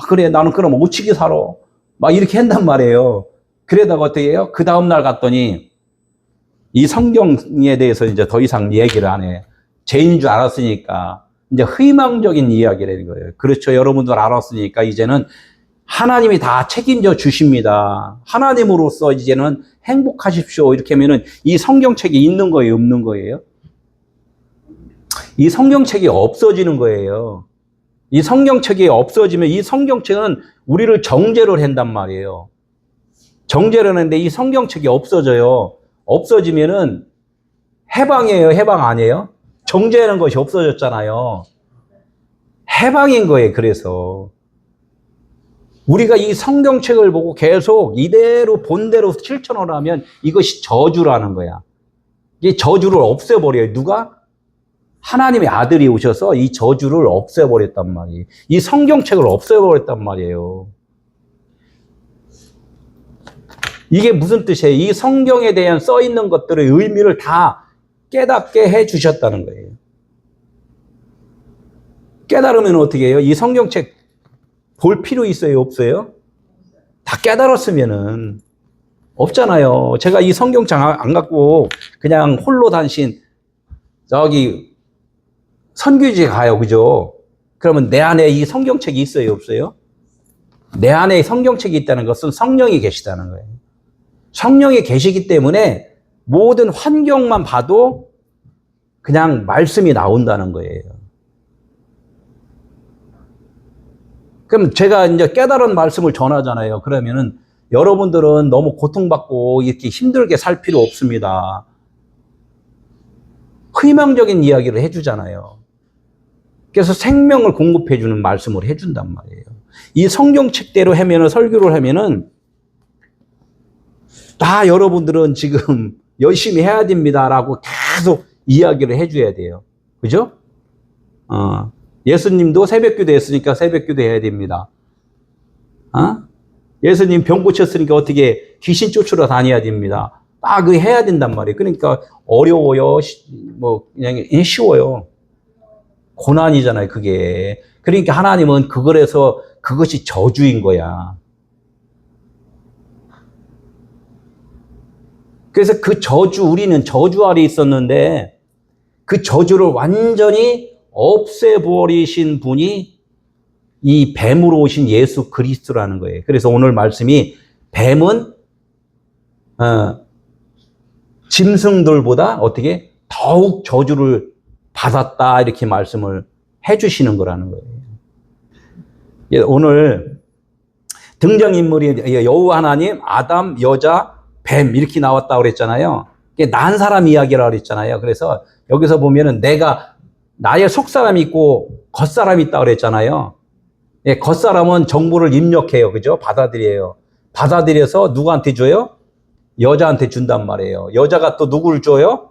S1: 그래, 나는 그럼 오치기 살아. 막 이렇게 한단 말이에요. 그러다가 어떻게 해요? 그 다음날 갔더니 이 성경에 대해서 이제 더 이상 얘기를 안 해. 죄인인 줄 알았으니까. 이제 희망적인 이야기라는 거예요. 그렇죠. 여러분들 알았으니까 이제는 하나님이 다 책임져 주십니다. 하나님으로서 이제는 행복하십시오. 이렇게 하면은 이 성경책이 있는 거예요, 없는 거예요? 이 성경책이 없어지는 거예요. 이 성경책이 없어지면 이 성경책은 우리를 정죄를 한단 말이에요. 정죄를 하는데 이 성경책이 없어져요. 없어지면은 해방이에요, 해방 아니에요? 정죄하는 것이 없어졌잖아요. 해방인 거예요, 그래서. 우리가 이 성경책을 보고 계속 이대로 본대로 실천을 하면 이것이 저주라는 거야. 이 저주를 없애버려요. 누가? 하나님의 아들이 오셔서 이 저주를 없애버렸단 말이에요. 이 성경책을 없애버렸단 말이에요. 이게 무슨 뜻이에요? 이 성경에 대한 써있는 것들의 의미를 다 깨닫게 해주셨다는 거예요. 깨달으면 어떻게 해요? 이 성경책 볼 필요 있어요? 없어요? 다 깨달았으면은 없잖아요. 제가 이 성경책 안 갖고 그냥 홀로 단신 저기 선교지에 가요. 그죠? 그러면 내 안에 이 성경책이 있어요? 없어요? 내 안에 성경책이 있다는 것은 성령이 계시다는 거예요. 성령이 계시기 때문에 모든 환경만 봐도 그냥 말씀이 나온다는 거예요. 그럼 제가 이제 깨달은 말씀을 전하잖아요. 그러면은 여러분들은 너무 고통받고 이렇게 힘들게 살 필요 없습니다. 희망적인 이야기를 해주잖아요. 그래서 생명을 공급해주는 말씀을 해준단 말이에요. 이 성경책대로 하면은, 설교를 하면은, 다 여러분들은 지금 열심히 해야 됩니다라고 계속 이야기를 해줘야 돼요. 그죠? 예수님도 새벽기도 했으니까 새벽기도 해야 됩니다. 예수님 병 고쳤으니까 어떻게 귀신 쫓으러 다녀야 됩니다. 딱 그 해야 된단 말이에요. 그러니까 어려워요. 뭐 그냥 쉬워요. 고난이잖아요, 그게. 그러니까 하나님은 그거에서 그것이 저주인 거야. 그래서 그 저주, 우리는 저주 아래 있었는데 그 저주를 완전히 없애버리신 분이 이 뱀으로 오신 예수 그리스도라는 거예요. 그래서 오늘 말씀이 뱀은 짐승들보다 어떻게 더욱 저주를 받았다 이렇게 말씀을 해주시는 거라는 거예요. 오늘 등장인물이 여호와 하나님, 아담, 여자, 뱀 이렇게 나왔다고 그랬잖아요. 난 사람 이야기라고 그랬잖아요. 그래서 여기서 보면은 내가 나의 속사람이 있고 겉사람이 있다고 그랬잖아요. 겉사람은 정보를 입력해요. 그죠? 받아들여요. 받아들여서 누구한테 줘요? 여자한테 준단 말이에요. 여자가 또 누구를 줘요?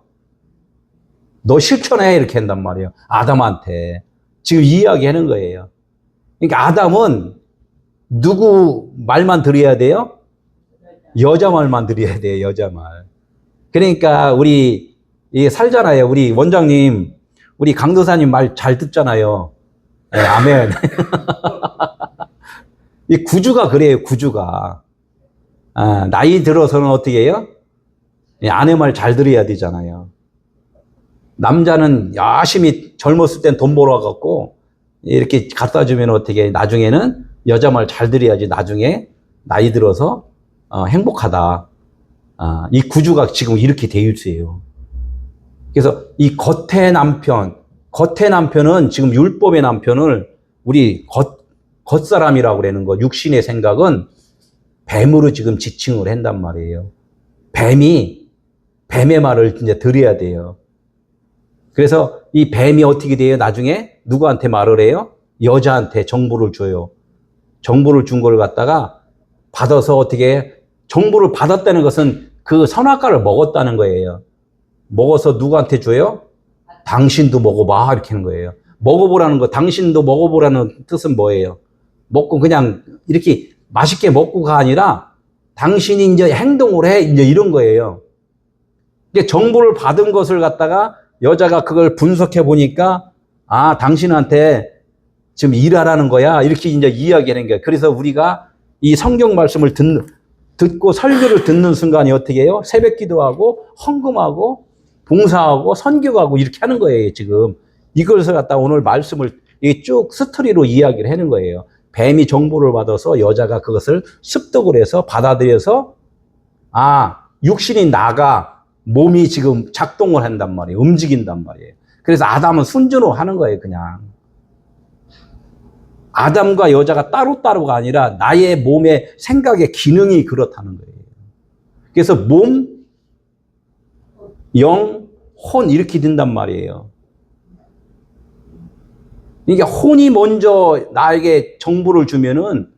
S1: 너 실천해 이렇게 한단 말이에요. 아담한테. 지금 이야기 하는 거예요. 그러니까 아담은 누구 말만 들어야 돼요? 여자 말만 들어야 돼요. 여자 말. 그러니까 우리 살잖아요. 우리 원장님, 우리 강도사님 말 잘 듣잖아요. 네, 아멘. 이 구주가 그래요. 구주가. 나이 들어서는 어떻게 해요? 아내 말 잘 들어야 되잖아요. 남자는 열심히 젊었을 땐 돈 벌어갖고 이렇게 갖다 주면 어떻게 해? 나중에는 여자 말 잘 들어야지 나중에 나이 들어서 행복하다. 이 구주가 지금 이렇게 돼 있어요. 그래서 이 겉의 남편은 지금 율법의 남편을 우리 겉사람이라고 그러는 거, 육신의 생각은 뱀으로 지금 지칭을 한단 말이에요. 뱀의 말을 이제 들어야 돼요. 그래서 이 뱀이 어떻게 돼요? 나중에 누구한테 말을 해요? 여자한테 정보를 줘요. 정보를 준 걸 갖다가 받아서 어떻게 정보를 받았다는 것은 그 선악과를 먹었다는 거예요. 먹어서 누구한테 줘요? 당신도 먹어봐 이렇게 하는 거예요. 먹어보라는 거, 당신도 먹어보라는 뜻은 뭐예요? 먹고 그냥 이렇게 맛있게 먹고가 아니라 당신이 이제 행동을 해 이제 이런 거예요. 이게 정보를 받은 것을 갖다가 여자가 그걸 분석해 보니까 당신한테 지금 일하라는 거야 이렇게 이제 이야기하는 거예요. 그래서 우리가 이 성경 말씀을 듣고 설교를 듣는 순간이 어떻게 해요? 새벽 기도하고 헌금하고 봉사하고 선교하고 이렇게 하는 거예요. 지금 이것을 갖다 오늘 말씀을 쭉 스토리로 이야기를 하는 거예요. 뱀이 정보를 받아서 여자가 그것을 습득을 해서 받아들여서 육신이 나가 몸이 지금 작동을 한단 말이에요. 움직인단 말이에요. 그래서 아담은 순전으로 하는 거예요, 그냥. 아담과 여자가 따로따로가 아니라 나의 몸의 생각의 기능이 그렇다는 거예요. 그래서 몸, 영, 혼 이렇게 된단 말이에요. 그러니까 혼이 먼저 나에게 정보를 주면은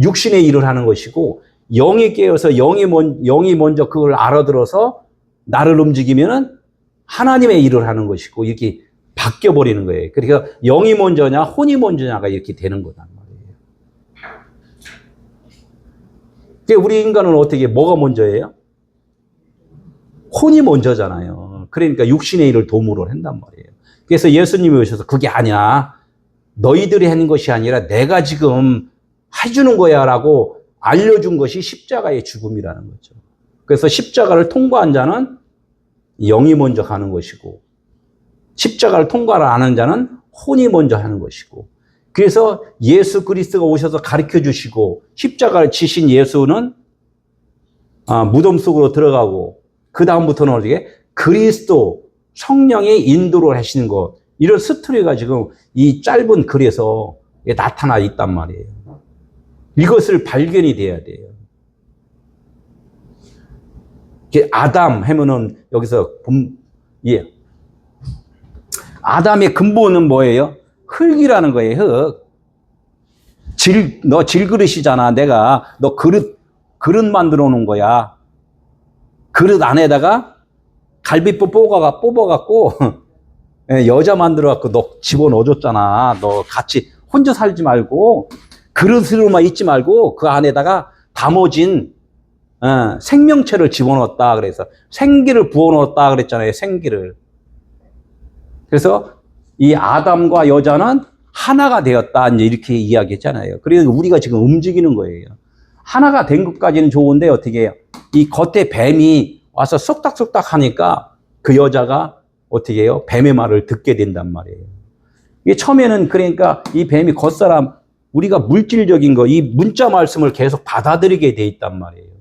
S1: 육신의 일을 하는 것이고, 영이 깨어서 영이 먼저 그걸 알아들어서 나를 움직이면은 하나님의 일을 하는 것이고, 이렇게 바뀌어버리는 거예요. 그러니까 영이 먼저냐 혼이 먼저냐가 이렇게 되는 거단 말이에요. 그러니까 우리 인간은 어떻게 뭐가 먼저예요? 혼이 먼저잖아요. 그러니까 육신의 일을 도모를 한단 말이에요. 그래서 예수님이 오셔서 그게 아니야, 너희들이 하는 것이 아니라 내가 지금 해주는 거야 라고 알려준 것이 십자가의 죽음이라는 거죠. 그래서 십자가를 통과한 자는 영이 먼저 가는 것이고, 십자가를 통과를 안 한 자는 혼이 먼저 하는 것이고, 그래서 예수 그리스도가 오셔서 가르쳐 주시고 십자가를 지신 예수는 무덤 속으로 들어가고, 그 다음부터는 어떻게 그리스도 성령의 인도를 하시는 것, 이런 스토리가 지금 이 짧은 글에서 나타나 있단 말이에요. 이것을 발견이 돼야 돼요. 아담 하면은 여기서 아담의 근본은 뭐예요? 흙이라는 거예요. 흙. 너 질그릇이잖아. 너 그릇 만들어 놓은 거야. 그릇 안에다가 갈비뼈 뽑아갖고 여자 만들어갖고 너 집어넣어줬잖아. 너 같이 혼자 살지 말고 그릇으로만 있지 말고 그 안에다가 담아진 생명체를 집어넣었다. 그래서 생기를 부어넣었다 그랬잖아요. 생기를. 그래서 이 아담과 여자는 하나가 되었다. 이제 이렇게 이야기했잖아요. 그래서 우리가 지금 움직이는 거예요. 하나가 된 것까지는 좋은데 어떻게 해요? 이 겉에 뱀이 와서 쏙닥쏙닥 하니까 그 여자가 어떻게 해요? 뱀의 말을 듣게 된단 말이에요. 이게 처음에는 그러니까 이 뱀이 겉사람, 우리가 물질적인 거, 이 문자 말씀을 계속 받아들이게 돼 있단 말이에요.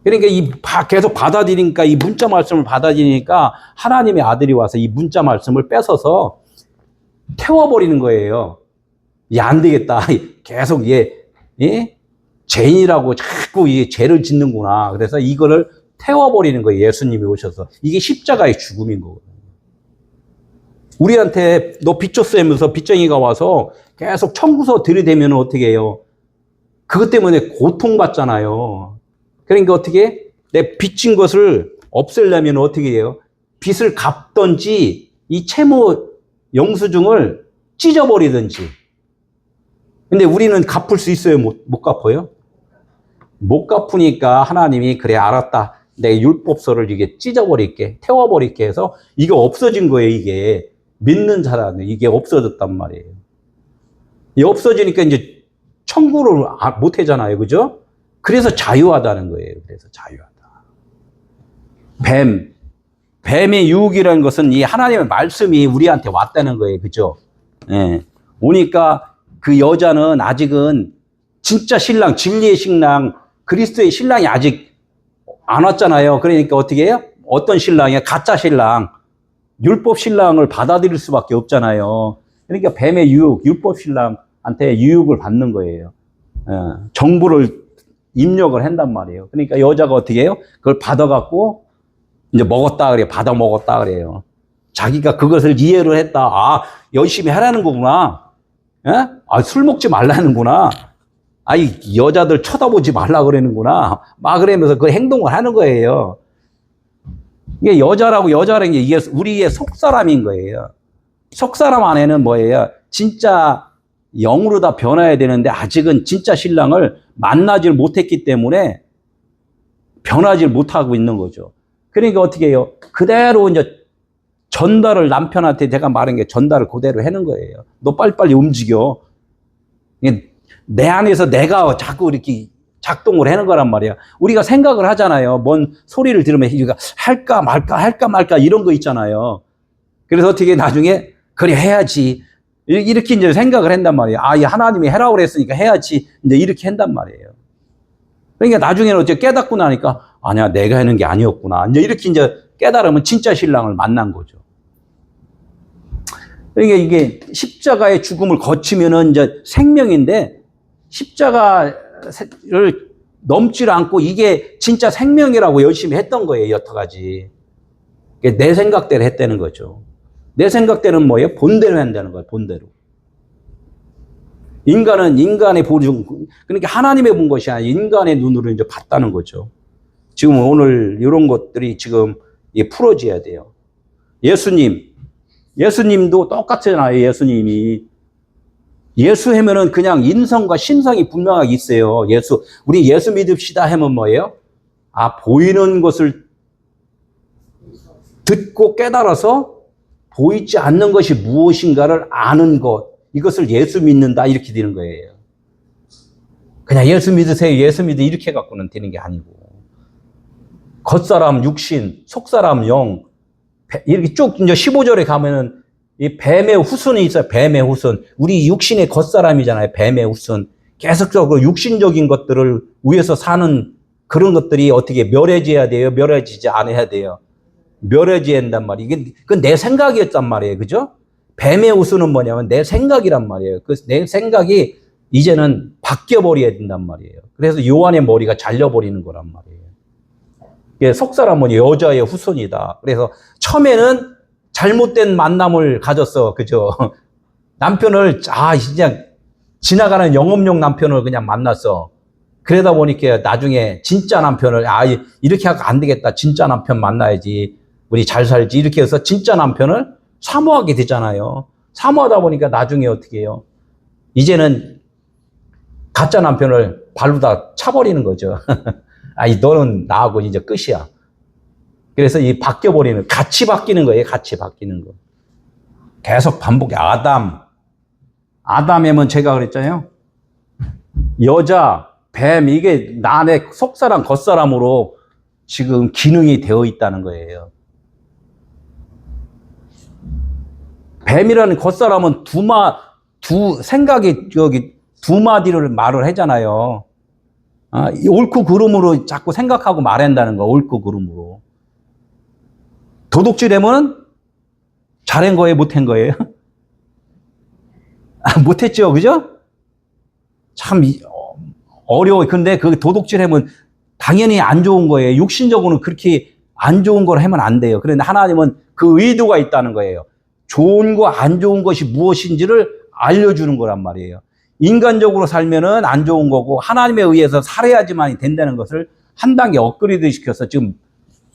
S1: 그러니까 계속 받아들이니까, 이 문자 말씀을 받아들이니까 하나님의 아들이 와서 이 문자 말씀을 뺏어서 태워버리는 거예요. 안 되겠다. 계속 죄인이라고 자꾸 죄를 짓는구나. 그래서 이거를 태워버리는 거예요. 예수님이 오셔서. 이게 십자가의 죽음인 거거든요. 우리한테 너 빚줬어 하면서 빚쟁이가 와서 계속 청구서 들이대면 어떻게 해요? 그것 때문에 고통받잖아요. 그러니까 어떻게 내 빚진 것을 없애려면 어떻게 해요? 빚을 갚던지 이 채무 영수증을 찢어버리든지. 근데 우리는 갚을 수 있어요? 못 갚아요? 못 갚으니까 하나님이 그래 알았다. 내 율법서를 이게 찢어버릴게, 태워버릴게 해서 이게 없어진 거예요. 이게 믿는 자라는 이게 없어졌단 말이에요. 이 없어지니까 이제 청구를 못 하잖아요. 그죠? 그래서 자유하다는 거예요. 그래서 자유하다. 뱀의 유혹이라는 것은 이 하나님의 말씀이 우리한테 왔다는 거예요. 그죠? 예. 오니까 그 여자는 아직은 진짜 신랑, 진리의 신랑, 그리스도의 신랑이 아직 안 왔잖아요. 그러니까 어떻게 해요? 어떤 신랑이야? 가짜 신랑. 율법 신랑을 받아들일 수밖에 없잖아요. 그러니까 뱀의 유혹, 율법 신랑한테 유혹을 받는 거예요. 정보를 입력을 한단 말이에요. 그러니까 여자가 어떻게 해요? 그걸 받아갖고 이제 먹었다 그래요. 받아 먹었다 그래요. 자기가 그것을 이해를 했다. 열심히 하라는 거구나. 술 먹지 말라는구나. 이 여자들 쳐다보지 말라 그러는구나. 막 그러면서 그 행동을 하는 거예요. 이게 여자라는 게 이게 우리의 속사람인 거예요. 속사람 안에는 뭐예요? 진짜 영으로 다 변화해야 되는데 아직은 진짜 신랑을 만나질 못했기 때문에 변하지 못하고 있는 거죠. 그러니까 어떻게 해요? 그대로 이제 전달을 남편한테 제가 말한 게 전달을 그대로 하는 거예요. 너 빨리빨리 움직여. 내 안에서 내가 자꾸 이렇게 작동을 하는 거란 말이야. 우리가 생각을 하잖아요. 뭔 소리를 들으면 우리가 할까 말까 이런 거 있잖아요. 그래서 어떻게 나중에 그래 해야지 이렇게 이제 생각을 한단 말이에요. 아, 이 하나님이 해라고 그랬으니까 해야지 이제 이렇게 한단 말이에요. 그러니까 나중에는 어째 깨닫고 나니까 아니야 내가 하는 게 아니었구나. 이제 이렇게 이제 깨달으면 진짜 신랑을 만난 거죠. 그러니까 이게 십자가의 죽음을 거치면은 이제 생명인데 십자가를 넘질 않고 이게 진짜 생명이라고 열심히 했던 거예요. 여태까지. 내 생각대로 했다는 거죠. 내 생각대로는 뭐예요? 본대로 한다는 거예요. 본대로. 인간은 인간의 보증, 그러니까 하나님의 본 것이 아니라 인간의 눈으로 이제 봤다는 거죠. 지금 오늘 이런 것들이 지금 풀어져야 돼요. 예수님도 똑같잖아요. 예수 하면은 그냥 인성과 신성이 분명하게 있어요. 우리 예수 믿읍시다 하면 뭐예요? 아, 보이는 것을 듣고 깨달아서 보이지 않는 것이 무엇인가를 아는 것. 이것을 예수 믿는다. 이렇게 되는 거예요. 그냥 예수 믿으세요. 예수 믿으 이렇게 갖고는 되는 게 아니고. 겉사람 육신, 속사람 영. 이렇게 쭉 이제 15절에 가면은 이 뱀의 후손이 있어요. 뱀의 후손. 우리 육신의 겉사람이잖아요. 뱀의 후손. 계속적으로 육신적인 것들을 위해서 사는 그런 것들이 어떻게 멸해져야 돼요? 멸해지지 않아야 돼요? 멸해져야 한단 말이에요. 그건 내 생각이었단 말이에요. 그죠? 뱀의 후손은 뭐냐면 내 생각이란 말이에요. 그 내 생각이 이제는 바뀌어버려야 된단 말이에요. 그래서 요한의 머리가 잘려버리는 거란 말이에요. 속사람은 여자의 후손이다. 그래서 처음에는 잘못된 만남을 가졌어. 그죠? 남편을, 진짜 지나가는 영업용 남편을 그냥 만났어. 그러다 보니까 나중에 진짜 남편을, 이렇게 하고 안 되겠다. 진짜 남편 만나야지. 우리 잘 살지. 이렇게 해서 진짜 남편을 사모하게 되잖아요. 사모하다 보니까 나중에 어떻게 해요? 이제는 가짜 남편을 발로 다 차버리는 거죠. 너는 나하고 이제 끝이야. 그래서 이 바뀌어버리는, 같이 바뀌는 거예요. 같이 바뀌는 거. 계속 반복해. 아담에면 제가 그랬잖아요. 여자, 뱀, 이게 내 속사람, 겉사람으로 지금 기능이 되어 있다는 거예요. 뱀이라는 겉사람은 생각이 두 마디를 말을 하잖아요. 옳고 그름으로 자꾸 생각하고 말한다는 거, 옳고 그름으로. 도둑질하면 잘한 거예요, 못한 거예요? 못했죠, 그죠? 참 어려워요. 근데 그 도둑질하면 당연히 안 좋은 거예요. 육신적으로는 그렇게 안 좋은 걸 하면 안 돼요. 그런데 하나님은 그 의도가 있다는 거예요. 좋은 거, 안 좋은 것이 무엇인지를 알려주는 거란 말이에요. 인간적으로 살면은 안 좋은 거고, 하나님에 의해서 살아야지만 된다는 것을 한 단계 업그레이드 시켜서 지금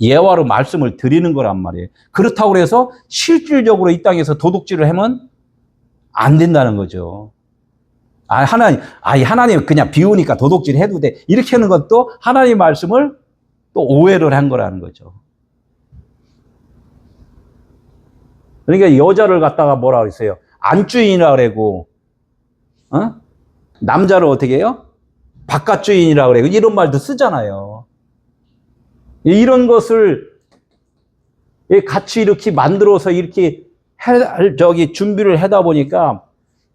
S1: 예화로 말씀을 드리는 거란 말이에요. 그렇다고 해서 실질적으로 이 땅에서 도둑질을 하면 안 된다는 거죠. 하나님 그냥 비우니까 도둑질 해도 돼. 이렇게 하는 것도 하나님 말씀을 또 오해를 한 거라는 거죠. 그러니까 여자를 갖다가 뭐라 그랬어요? 안주인이라 그러고, 남자를 어떻게 해요? 바깥주인이라 그래요. 이런 말도 쓰잖아요. 이런 것을 같이 이렇게 만들어서 이렇게 준비를 하다 보니까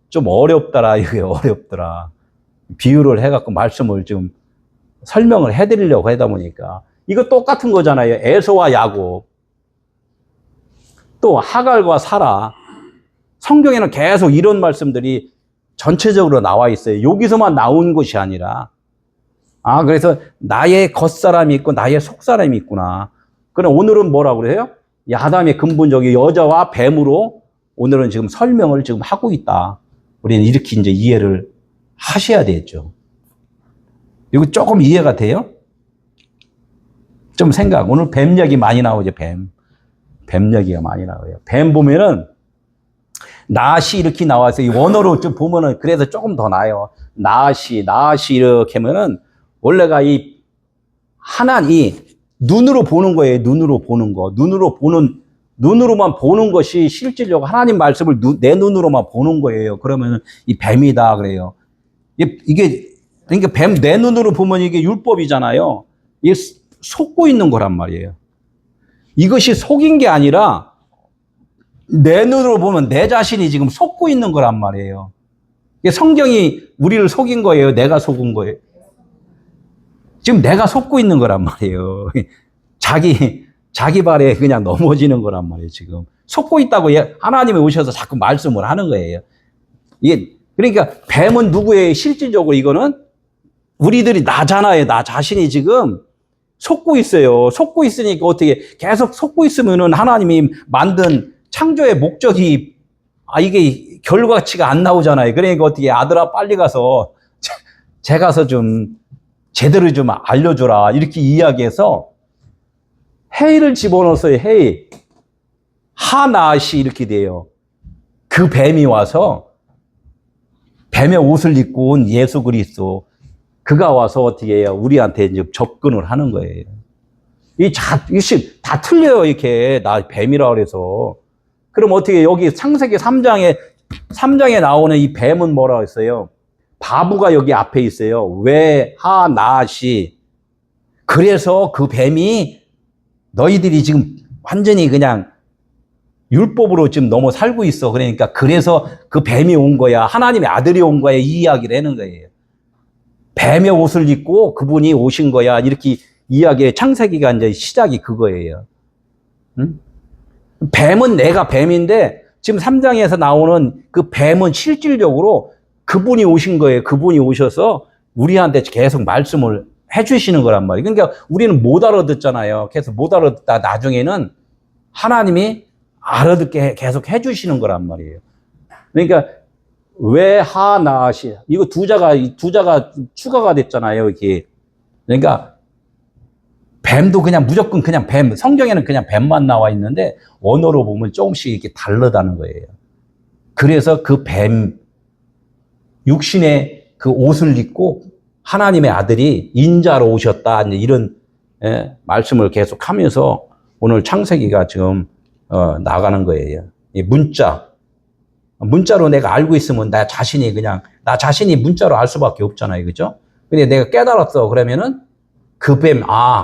S1: 좀 어렵더라. 이게 어렵더라. 비유를 해갖고 말씀을 좀 설명을 해드리려고 하다 보니까. 이거 똑같은 거잖아요. 에서와 야곱. 또 하갈과 사라. 성경에는 계속 이런 말씀들이 전체적으로 나와 있어요. 여기서만 나온 것이 아니라. 그래서 나의 겉사람이 있고 나의 속사람이 있구나. 그럼 오늘은 뭐라고 그래요? 이 아담의 근본적인 여자와 뱀으로 오늘은 지금 설명을 지금 하고 있다. 우리는 이렇게 이제 이해를 하셔야 되겠죠. 이거 조금 이해가 돼요? 좀 오늘 뱀 얘기 많이 나오죠, 뱀. 뱀 얘기가 많이 나와요. 뱀 보면은 낫이 이렇게 나와서 이 원어로 좀 보면은 그래서 조금 더 나아요. 낫이 이렇게 하면은 원래가 이 눈으로 보는 거예요. 눈으로 보는 거. 눈으로만 보는 것이 실질적으로 하나님 말씀을 내 눈으로만 보는 거예요. 그러면은 이 뱀이다 그래요. 이게 그러니까 뱀 내 눈으로 보면 이게 율법이잖아요. 이게 속고 있는 거란 말이에요. 이것이 속인 게 아니라 내 눈으로 보면 내 자신이 지금 속고 있는 거란 말이에요. 성경이 우리를 속인 거예요? 내가 속은 거예요? 지금 내가 속고 있는 거란 말이에요. 자기 발에 그냥 넘어지는 거란 말이에요, 지금. 속고 있다고 하나님이 오셔서 자꾸 말씀을 하는 거예요. 이게, 그러니까 뱀은 누구예요? 실질적으로 이거는 우리들이 나잖아요. 나 자신이 지금 속고 있어요. 속고 있으니까 어떻게 계속 속고 있으면은 하나님이 만든 창조의 목적이 이게 결과치가 안 나오잖아요. 그러니까 어떻게 아들아 빨리 가서 제 가서 좀 제대로 좀 알려줘라 이렇게 이야기해서 헤이를 집어넣었어요. 헤이 하나시 이렇게 돼요. 그 뱀이 와서 뱀의 옷을 입고 온 예수 그리스도 그가 와서 어떻게 해요? 우리한테 이제 접근을 하는 거예요. 다 틀려요. 이렇게 나 뱀이라 그래서. 그럼 어떻게 여기 창세기 3장에 나오는 이 뱀은 뭐라고 했어요? 바보가 여기 앞에 있어요. 왜, 하, 나, 시. 그래서 그 뱀이 너희들이 지금 완전히 그냥 율법으로 지금 넘어 살고 있어. 그러니까 그래서 그 뱀이 온 거야. 하나님의 아들이 온 거야. 이 이야기를 하는 거예요. 뱀의 옷을 입고 그분이 오신 거야. 이렇게 이야기의 창세기가 이제 시작이 그거예요. 응? 뱀은 내가 뱀인데 지금 3장에서 나오는 그 뱀은 실질적으로 그분이 오신 거예요. 그분이 오셔서 우리한테 계속 말씀을 해주시는 거란 말이에요. 그러니까 우리는 못 알아듣잖아요. 계속 못 알아듣다 나중에는 하나님이 알아듣게 계속 해주시는 거란 말이에요. 그러니까 왜 하나시 이거 두 자가 추가가 됐잖아요. 이게 그러니까 뱀도 그냥 무조건 그냥 뱀 성경에는 그냥 뱀만 나와 있는데 언어로 보면 조금씩 이렇게 다르다는 거예요. 그래서 그 뱀 육신의 그 옷을 입고 하나님의 아들이 인자로 오셨다 이런 말씀을 계속하면서 오늘 창세기가 지금 나가는 거예요. 이 문자로 내가 알고 있으면 나 자신이 문자로 알 수밖에 없잖아요. 그죠? 근데 내가 깨달았어. 그러면은 그 뱀,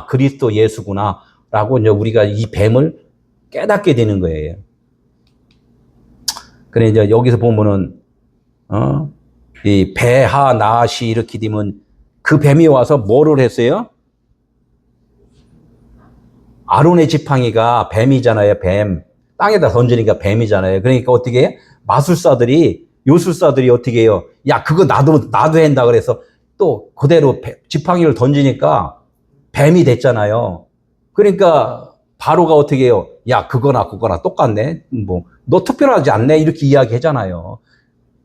S1: 그리스도 예수구나. 라고 이제 우리가 이 뱀을 깨닫게 되는 거예요. 그래, 이제 여기서 보면은, 이 배하, 나시 이렇게 되면 그 뱀이 와서 뭐를 했어요? 아론의 지팡이가 뱀이잖아요. 뱀. 땅에다 던지니까 뱀이잖아요. 그러니까 어떻게 해? 요술사들이 어떻게 해요? 야, 그거 나도 한다 그래서 또 그대로 지팡이를 던지니까 뱀이 됐잖아요. 그러니까 바로가 어떻게 해요? 야, 그거나 똑같네. 너 특별하지 않네. 이렇게 이야기하잖아요.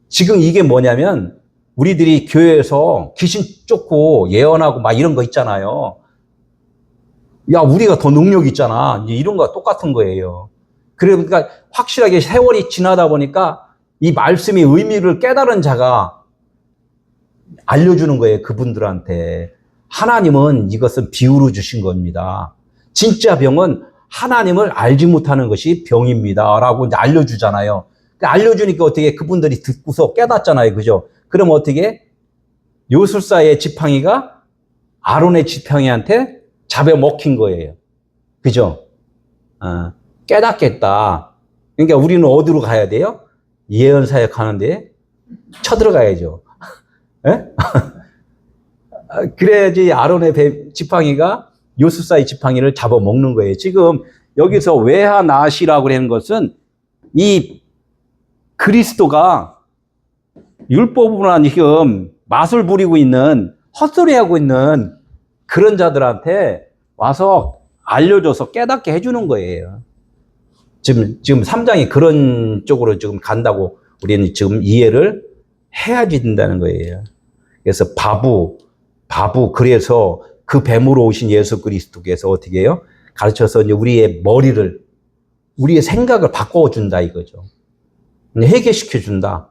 S1: 지금 이게 뭐냐면 우리들이 교회에서 귀신 쫓고 예언하고 막 이런 거 있잖아요. 야, 우리가 더 능력 있잖아. 이런 거 똑같은 거예요. 그러니까 확실하게 세월이 지나다 보니까 이 말씀의 의미를 깨달은 자가 알려주는 거예요. 그분들한테. 하나님은 이것은 비유로 주신 겁니다. 진짜 병은 하나님을 알지 못하는 것이 병입니다. 라고 이제 알려주잖아요. 알려주니까 어떻게 그분들이 듣고서 깨닫잖아요. 그죠? 그럼 어떻게? 요술사의 지팡이가 아론의 지팡이한테 잡아먹힌 거예요. 그죠? 깨닫겠다. 그러니까 우리는 어디로 가야 돼요? 예언사역 하는데 쳐들어가야죠. 그래야지 아론의 지팡이가 요술사의 지팡이를 잡아먹는 거예요. 지금 여기서 외하나시라고 하는 것은 이 그리스도가 율법으로만 지금 마술 부리고 있는 헛소리하고 있는 그런 자들한테 와서 알려줘서 깨닫게 해주는 거예요. 지금 3장이 그런 쪽으로 지금 간다고 우리는 지금 이해를 해야지 된다는 거예요. 그래서 그래서 그 뱀으로 오신 예수 그리스도께서 어떻게 해요? 가르쳐서 이제 우리의 생각을 바꿔준다 이거죠. 회개시켜준다.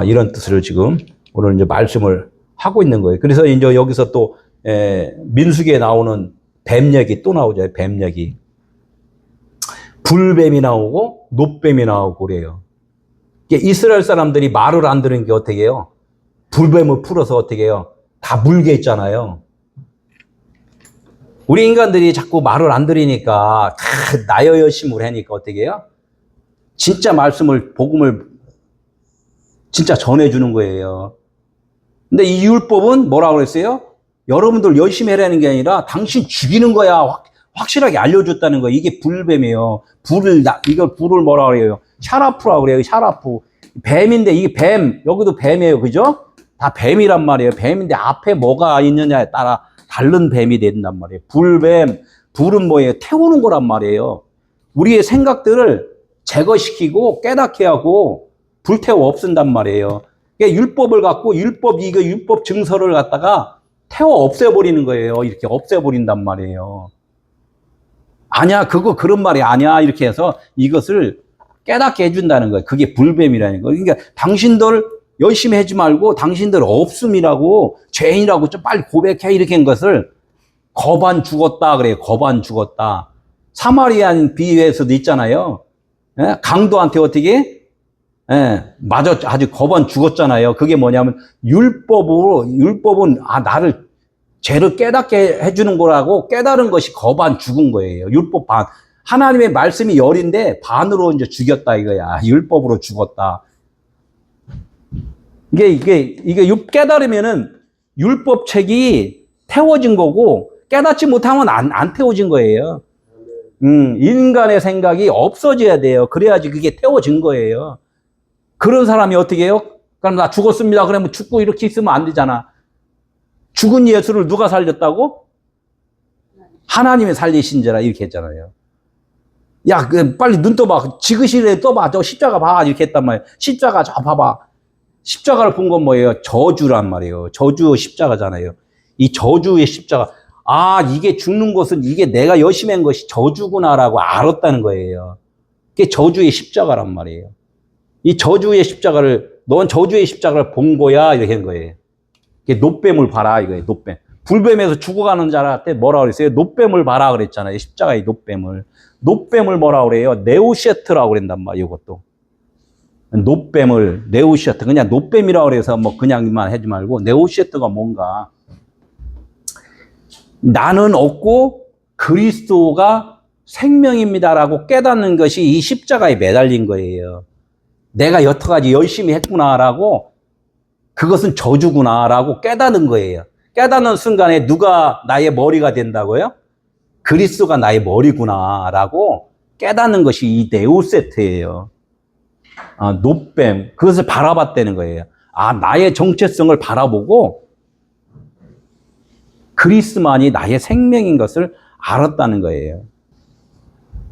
S1: 이런 뜻을 지금 오늘 이제 말씀을 하고 있는 거예요. 그래서 이제 여기서 또, 민수기에 나오는 뱀 얘기 또 나오죠. 뱀 얘기. 불뱀이 나오고, 놋뱀이 나오고 그래요. 이스라엘 사람들이 말을 안 들은 게 어떻게 해요? 불뱀을 풀어서 어떻게 해요? 다 물게 했잖아요. 우리 인간들이 자꾸 말을 안 들으니까 다 나여여심을 하니까 어떻게 해요? 진짜 말씀을, 복음을 진짜 전해주는 거예요. 근데 이 율법은 뭐라고 그랬어요? 여러분들 열심히 해라는 게 아니라 당신 죽이는 거야. 확실하게 알려줬다는 거예요. 이게 불뱀이에요. 이걸 불을 뭐라 그래요? 샤라프라고 그래요. 샤라프. 뱀인데 이게 뱀, 여기도 뱀이에요. 그죠? 다 뱀이란 말이에요. 뱀인데 앞에 뭐가 있느냐에 따라 다른 뱀이 된단 말이에요. 불뱀, 불은 뭐예요? 태우는 거란 말이에요. 우리의 생각들을 제거시키고 깨닫게 하고 불태워 없앤단 말이에요. 그러니까 율법을 갖고 율법 증서를 갖다가 태워 없애버리는 거예요. 이렇게 없애버린단 말이에요. 아니야, 그런 말이 아니야. 이렇게 해서 이것을 깨닫게 해준다는 거예요. 그게 불뱀이라는 거예요. 그러니까 당신들 열심히 하지 말고 당신들 없음이라고 죄인이라고 좀 빨리 고백해. 이렇게 한 것을 거반 죽었다 그래요. 거반 죽었다. 사마리안 비유에서도 있잖아요. 예? 강도한테 어떻게? 예, 맞아, 아주 거반 죽었잖아요. 그게 뭐냐면 율법은 나를 죄를 깨닫게 해주는 거라고 깨달은 것이 거반 죽은 거예요. 율법 반. 하나님의 말씀이 열인데 반으로 이제 죽였다 이거야. 율법으로 죽었다. 이게 깨달으면은 율법책이 태워진 거고 깨닫지 못하면 안 태워진 거예요. 인간의 생각이 없어져야 돼요. 그래야지 그게 태워진 거예요. 그런 사람이 어떻게 해요? 그럼 나 죽었습니다. 그러면 죽고 이렇게 있으면 안 되잖아. 죽은 예수를 누가 살렸다고? 하나님이 살리신 자라 이렇게 했잖아요. 야, 빨리 눈 떠봐. 지그시에 떠봐. 저 십자가 봐. 이렇게 했단 말이에요. 십자가 저 봐봐. 십자가를 본 건 뭐예요? 저주란 말이에요. 저주 십자가잖아요. 이 저주의 십자가. 이게 죽는 것은 이게 내가 열심히 한 것이 저주구나라고 알았다는 거예요. 그게 저주의 십자가란 말이에요. 이 저주의 십자가를, 넌 저주의 십자가를 본 거야. 이렇게 한 거예요. 이게 노뱀을 봐라. 이거예요. 노뱀. 불뱀에서 죽어가는 자한테 뭐라 그랬어요? 노뱀을 봐라. 그랬잖아요. 십자가의 노뱀을. 노뱀을 뭐라 그래요? 네오셰트라고 그랬단 말이에요. 이것도. 노뱀을, 네오셰트. 그냥 노뱀이라고 그래서 뭐 그냥만 하지 말고, 네오셰트가 뭔가. 나는 없고 그리스도가 생명입니다라고 깨닫는 것이 이 십자가에 매달린 거예요. 내가 여태까지 열심히 했구나라고, 그것은 저주구나라고 깨닫는 거예요. 깨닫는 순간에 누가 나의 머리가 된다고요? 그리스도가 나의 머리구나라고 깨닫는 것이 이 네오세트예요. 노뱀, 그것을 바라봤다는 거예요. 나의 정체성을 바라보고 그리스만이 나의 생명인 것을 알았다는 거예요.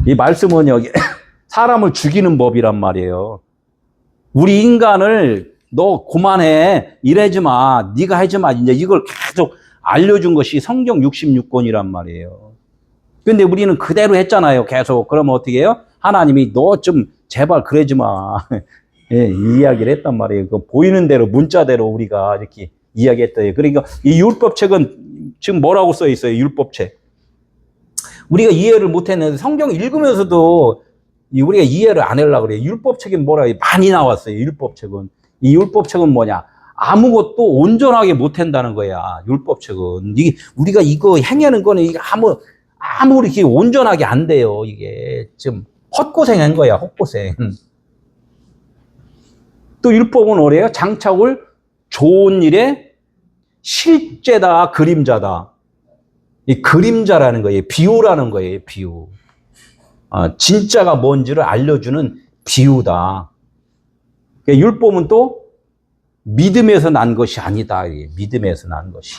S1: 이 말씀은 여기 사람을 죽이는 법이란 말이에요. 우리 인간을 너 그만해, 이러지 마, 네가 하지 마, 이제 이걸 계속 알려준 것이 성경 66권이란 말이에요. 근데 우리는 그대로 했잖아요, 계속. 그러면 어떻게 해요? 하나님이 너 좀 제발 그러지 마. 예, 이 이야기를 했단 말이에요. 그 보이는 대로, 문자대로 우리가 이렇게 이야기했어요. 그러니까 이 율법책은 지금 뭐라고 써 있어요, 율법책. 우리가 이해를 못했는데 성경 읽으면서도 우리가 이해를 안 하려고 그래요. 율법책이 뭐라 해요? 많이 나왔어요, 율법책은. 이 율법책은 뭐냐? 아무것도 온전하게 못한다는 거야, 율법책은. 우리가 이거 행하는 거는 이게 아무 이렇게 온전하게 안 돼요, 이게. 지금 헛고생한 거야, 헛고생. 또 율법은 뭐래요? 장착을 좋은 일에 실제다, 그림자다. 이 그림자라는 거예요. 비유라는 거예요, 비유. 진짜가 뭔지를 알려주는 비유다. 율법은 또 믿음에서 난 것이 아니다. 믿음에서 난 것이.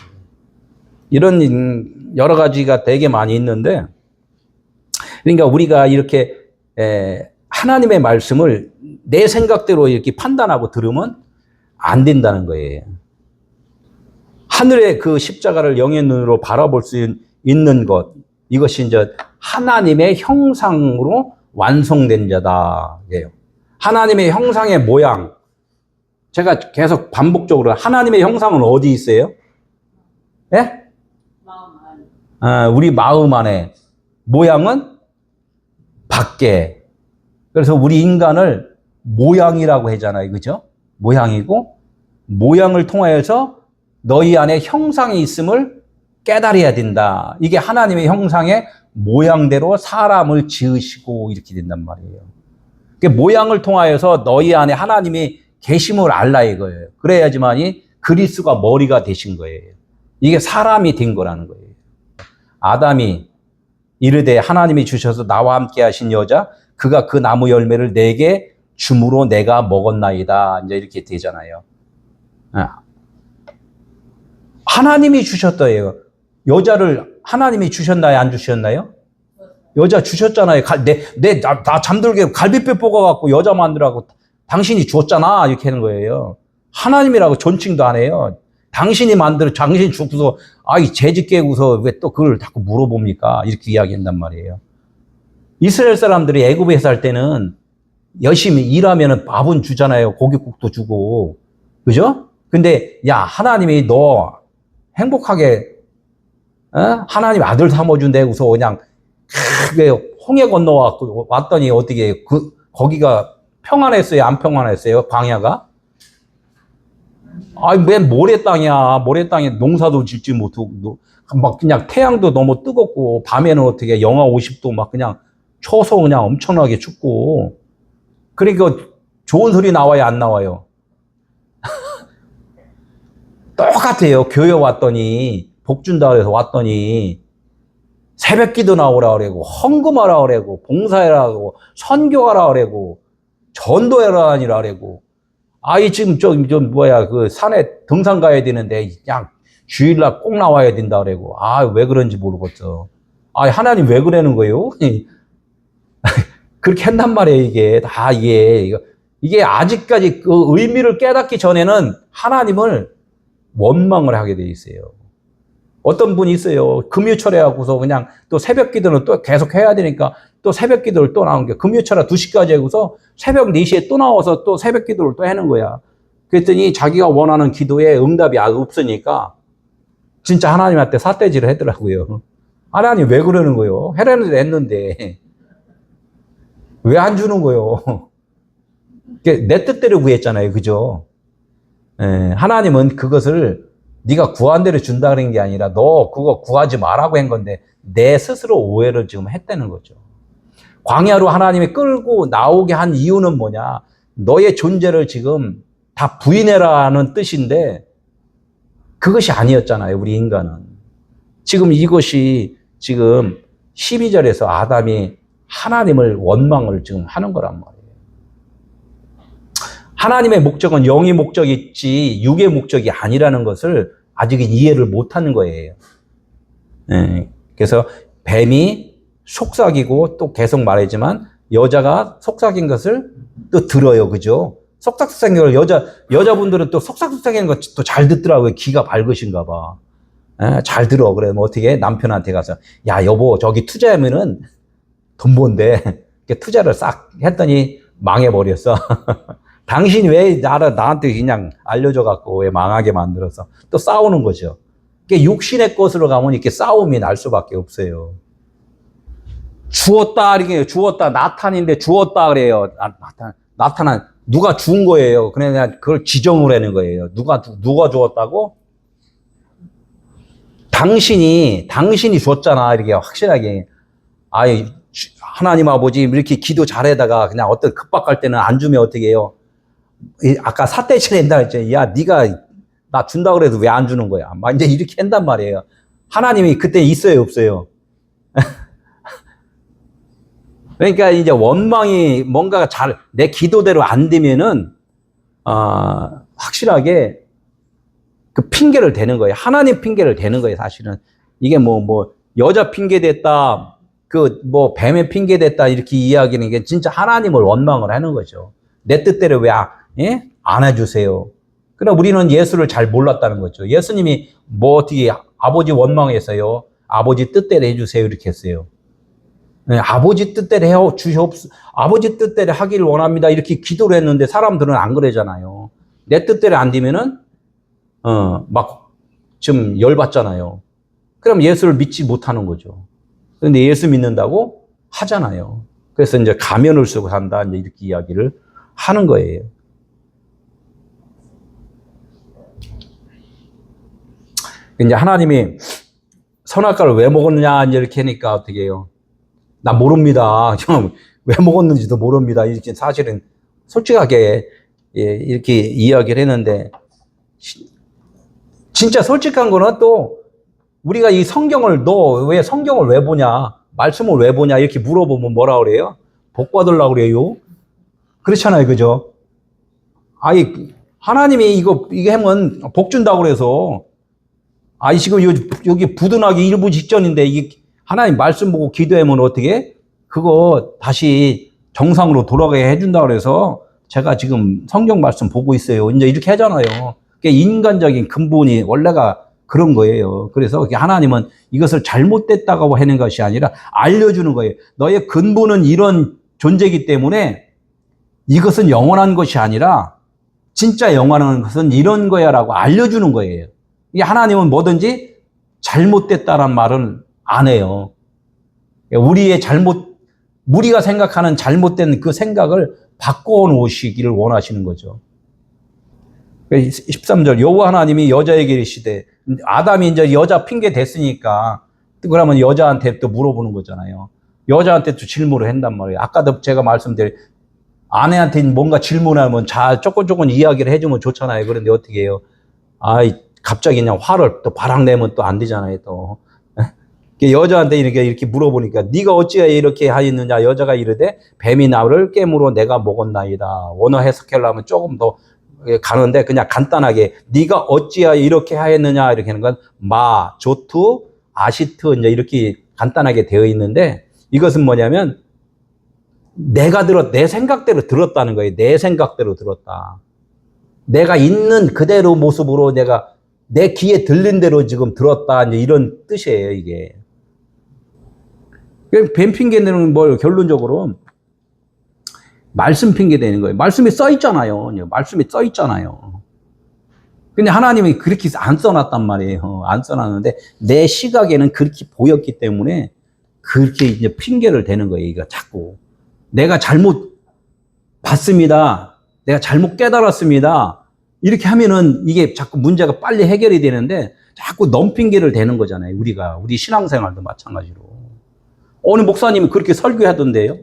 S1: 이런 여러 가지가 되게 많이 있는데, 그러니까 우리가 이렇게 하나님의 말씀을 내 생각대로 이렇게 판단하고 들으면 안 된다는 거예요. 하늘의 그 십자가를 영의 눈으로 바라볼 수 있는 것, 이것이 이제 하나님의 형상으로 완성된 자다. 하나님의 형상의 모양. 제가 계속 반복적으로 하나님의 형상은 어디 있어요? 예? 마음 안에. 우리 마음 안에. 모양은 밖에. 그래서 우리 인간을 모양이라고 하잖아요. 그죠? 모양이고, 모양을 통하여서 너희 안에 형상이 있음을 깨달아야 된다. 이게 하나님의 형상의 모양대로 사람을 지으시고 이렇게 된단 말이에요. 그 모양을 통하여서 너희 안에 하나님이 계심을 알라 이거예요. 그래야지만이 그리스도가 머리가 되신 거예요. 이게 사람이 된 거라는 거예요. 아담이 이르되 하나님이 주셔서 나와 함께 하신 여자 그가 그 나무 열매를 내게 줌으로 내가 먹었나이다. 이제 이렇게 되잖아요. 하나님이 주셨다예요. 여자를 하나님이 주셨나요? 안 주셨나요? 여자 주셨잖아요. 나 잠들게 갈비뼈 뽑아갖고 여자 만들라고 당신이 주었잖아. 이렇게 하는 거예요. 하나님이라고 존칭도 안 해요. 당신이 주고서, 죄짓 깨고서 왜 또 그걸 자꾸 물어봅니까? 이렇게 이야기한단 말이에요. 이스라엘 사람들이 애굽에 살 때는 열심히 일하면 밥은 주잖아요. 고깃국도 주고. 그죠? 근데, 야, 하나님이 너 행복하게, 하나님 아들 삼아준다고서 그냥, 홍해 건너왔고, 왔더니 어떻게, 거기가 평안했어요? 안 평안했어요? 광야가? 맨 모래 땅에 농사도 짓지 못하고, 막 그냥 태양도 너무 뜨겁고, 밤에는 어떻게 영하 50도 막 그냥 쳐서 그냥 엄청나게 춥고, 그러니까 좋은 소리 나와요, 안 나와요? 똑같아요. 교회 왔더니, 복 준다 그래서 왔더니, 새벽 기도 나오라 그러고, 헌금하라 그러고, 봉사해라 그러고, 선교하라 그러고, 전도해라 아니라 그러고, 지금 그 산에 등산 가야 되는데, 그냥 주일날 꼭 나와야 된다 그러고, 왜 그런지 모르겠어. 하나님 왜 그러는 거예요? 그렇게 한단 말이에요, 이게. 이게 아직까지 그 의미를 깨닫기 전에는 하나님을 원망을 하게 돼 있어요. 어떤 분이 있어요. 금요철에 하고서 그냥 또 새벽 기도는 또 계속 해야 되니까 또 새벽 기도를 또 나온 게 금요철에 2시까지 하고서 새벽 4시에 또 나와서 또 새벽 기도를 또 하는 거야. 그랬더니 자기가 원하는 기도에 응답이 없으니까 진짜 하나님한테 삿대질을 하더라고요. 하나님 왜 그러는 거예요? 해라는 했는데 왜 안 주는 거예요? 내 뜻대로 구했잖아요. 그죠? 하나님은 그것을 네가 구한 대로 준다 그런 게 아니라 너 그거 구하지 말라고 한 건데 내 스스로 오해를 지금 했다는 거죠. 광야로 하나님이 끌고 나오게 한 이유는 뭐냐? 너의 존재를 지금 다 부인해라는 뜻인데 그것이 아니었잖아요. 우리 인간은. 지금 이것이 지금 12절에서 아담이 하나님을 원망을 지금 하는 거란 말이에요. 하나님의 목적은 영의 목적이지 육의 목적이 아니라는 것을 아직은 이해를 못하는 거예요. 그래서 뱀이 속삭이고 또 계속 말하지만 여자가 속삭인 것을 또 들어요. 그죠? 속삭이는 걸 여자분들은 또 속삭이는 거 또 잘 듣더라고요. 귀가 밝으신가 봐. 잘 들어. 그래, 뭐 어떻게 남편한테 가서, 야, 여보, 저기 투자하면은 돈 번대. 투자를 싹 했더니 망해버렸어. 당신이 왜 나한테 그냥 알려줘갖고 왜 망하게 만들어서 또 싸우는 거죠. 육신의 것으로 가면 이렇게 싸움이 날 수밖에 없어요. 주었다, 이렇게 주었다, 나탄인데 주었다 그래요. 나탄은 누가 준 거예요. 그냥 그걸 지정을 하는 거예요. 누가 주었다고? 당신이 줬잖아. 이렇게 확실하게. 하나님 아버지 이렇게 기도 잘해다가 그냥 어떤 급박할 때는 안 주면 어떻게 해요? 아까 삿대질 한다 했죠. 야, 네가 나 준다 그래도 왜 안 주는 거야? 막 이제 이렇게 한단 말이에요. 하나님이 그때 있어요, 없어요? 그러니까 이제 원망이 뭔가 내 기도대로 안 되면은, 확실하게 그 핑계를 대는 거예요. 하나님 핑계를 대는 거예요, 사실은. 이게 여자 핑계 댔다, 뱀의 핑계 댔다, 이렇게 이야기하는 게 진짜 하나님을 원망을 하는 거죠. 내 뜻대로 왜 안 해주세요? 그러나 우리는 예수를 잘 몰랐다는 거죠. 예수님이 어떻게 아버지 원망했어요? 아버지 뜻대로 해주세요. 이렇게 했어요. 아버지 뜻대로 아버지 뜻대로 하기를 원합니다. 이렇게 기도를 했는데 사람들은 안 그러잖아요. 내 뜻대로 안 되면은, 좀 열받잖아요. 그럼 예수를 믿지 못하는 거죠. 그런데 예수 믿는다고 하잖아요. 그래서 이제 가면을 쓰고 산다. 이제 이렇게 이야기를 하는 거예요. 이제 하나님이 선악과를 왜 먹었느냐, 이제 이렇게 하니까 어떻게 해요? 나 모릅니다. 왜 먹었는지도 모릅니다. 이렇게 사실은 솔직하게 이렇게 이야기를 했는데, 진짜 솔직한 거는 또 우리가 이 성경을 너 왜 성경을 왜 보냐, 말씀을 왜 보냐 이렇게 물어보면 뭐라 그래요? 복 받으려고 그래요. 그렇잖아요, 그죠? 아니 하나님이 이거 하면 복 준다고 그래서, 아니 지금 여기 부든하게 일부 직전인데 이게 하나님 말씀 보고 기도하면 어떻게 그거 다시 정상으로 돌아가게 해준다고 그래서 제가 지금 성경 말씀 보고 있어요. 이제 이렇게 하잖아요. 그게 인간적인 근본이 원래가 그런 거예요. 그래서 하나님은 이것을 잘못됐다고 하는 것이 아니라 알려주는 거예요. 너의 근본은 이런 존재이기 때문에 이것은 영원한 것이 아니라 진짜 영원한 것은 이런 거야 라고 알려주는 거예요. 이게 하나님은 뭐든지 잘못됐다는 말은 안 해요. 우리가 생각하는 잘못된 그 생각을 바꿔놓으시기를 원하시는 거죠. 13절, 여호와 하나님이 여자에게 이르시되, 아담이 이제 여자 핑계 댔으니까 그러면 여자한테 또 물어보는 거잖아요. 여자한테 또 질문을 한단 말이에요. 아까도 제가 말씀드린 아내한테 뭔가 질문하면 잘 조금 이야기를 해주면 좋잖아요. 그런데 어떻게 해요? 갑자기 그냥 화를 또 바락 내면 또 안 되잖아요. 또 여자한테 이렇게 물어보니까 네가 어찌하여 이렇게 하였느냐. 여자가 이르되 뱀이 나를 깨물어 내가 먹었나이다. 원어 해석하려면 조금 더 가는데 그냥 간단하게 네가 어찌하여 이렇게 하였느냐 이렇게 하는 건 마, 조투, 아시트 이제 이렇게 간단하게 되어 있는데, 이것은 뭐냐면 내 생각대로 들었다는 거예요. 내 생각대로 들었다. 내가 있는 그대로 모습으로 내가 내 귀에 들린 대로 지금 들었다. 이제 이런 뜻이에요, 이게. 뱀 핑계 내는 뭘 결론적으로 말씀 핑계 대는 거예요. 말씀이 써 있잖아요. 말씀이 써 있잖아요. 근데 하나님이 그렇게 안 써놨단 말이에요. 안 써놨는데 내 시각에는 그렇게 보였기 때문에 그렇게 이제 핑계를 대는 거예요. 이거 자꾸. 내가 잘못 봤습니다. 내가 잘못 깨달았습니다. 이렇게 하면은 이게 자꾸 문제가 빨리 해결이 되는데 자꾸 넘핑계를 대는 거잖아요. 우리 신앙생활도 마찬가지로. 어느 목사님이 그렇게 설교하던데요.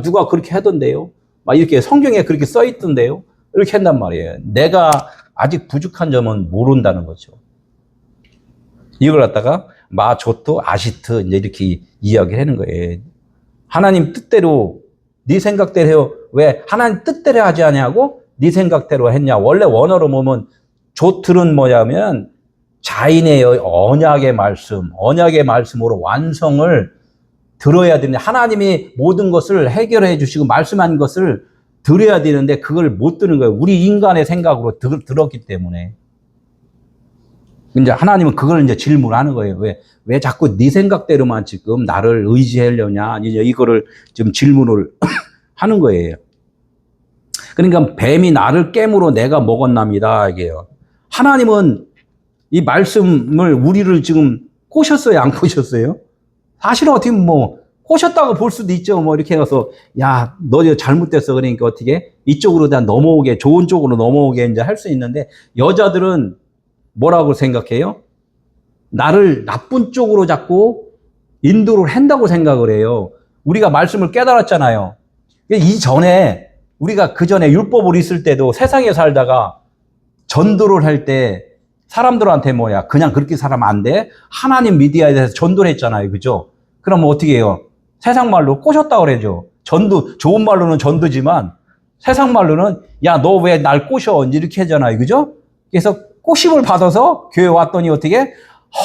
S1: 누가 그렇게 하던데요. 막 이렇게 성경에 그렇게 써 있던데요. 이렇게 한단 말이에요. 내가 아직 부족한 점은 모른다는 거죠. 이걸 갖다가 마, 조트, 아시트 이제 이렇게 이야기를 하는 거예요. 하나님 뜻대로 네 생각대로 해요. 왜 하나님 뜻대로 하지 않냐고 네 생각대로 했냐. 원래 원어로 보면 조트는 뭐냐면 자인의 언약의 말씀으로 완성을 들어야 되는데, 하나님이 모든 것을 해결해 주시고 말씀한 것을 들어야 되는데 그걸 못 듣는 거예요. 우리 인간의 생각으로 들었기 때문에. 이제 하나님은 그걸 이제 질문하는 거예요. 왜 자꾸 네 생각대로만 지금 나를 의지하려냐. 이제 이거를 지금 질문을 하는 거예요. 그러니까 뱀이 나를 깨물어 내가 먹었납니다. 이게요. 하나님은 이 말씀을 우리를 지금 꼬셨어요? 안 꼬셨어요? 사실은 어떻게 꼬셨다고 볼 수도 있죠. 이렇게 해서, 야, 너 잘못됐어. 그러니까 어떻게 이쪽으로 다 넘어오게, 좋은 쪽으로 넘어오게 이제 할 수 있는데, 여자들은 뭐라고 생각해요? 나를 나쁜 쪽으로 자꾸 인도를 한다고 생각을 해요. 우리가 말씀을 깨달았잖아요. 이전에, 우리가 그 전에 율법을 있을 때도 세상에 살다가 전도를 할 때 사람들한테 그냥 그렇게 살면 안 돼. 하나님 믿어야 돼서 전도를 했잖아요. 그죠? 그러면 어떻게 해요? 세상 말로 꼬셨다고 그러죠. 전도, 좋은 말로는 전도지만 세상 말로는 야, 너 왜 날 꼬셔? 이렇게 하잖아요. 그죠? 그래서 꼬심을 받아서 교회 왔더니 어떻게?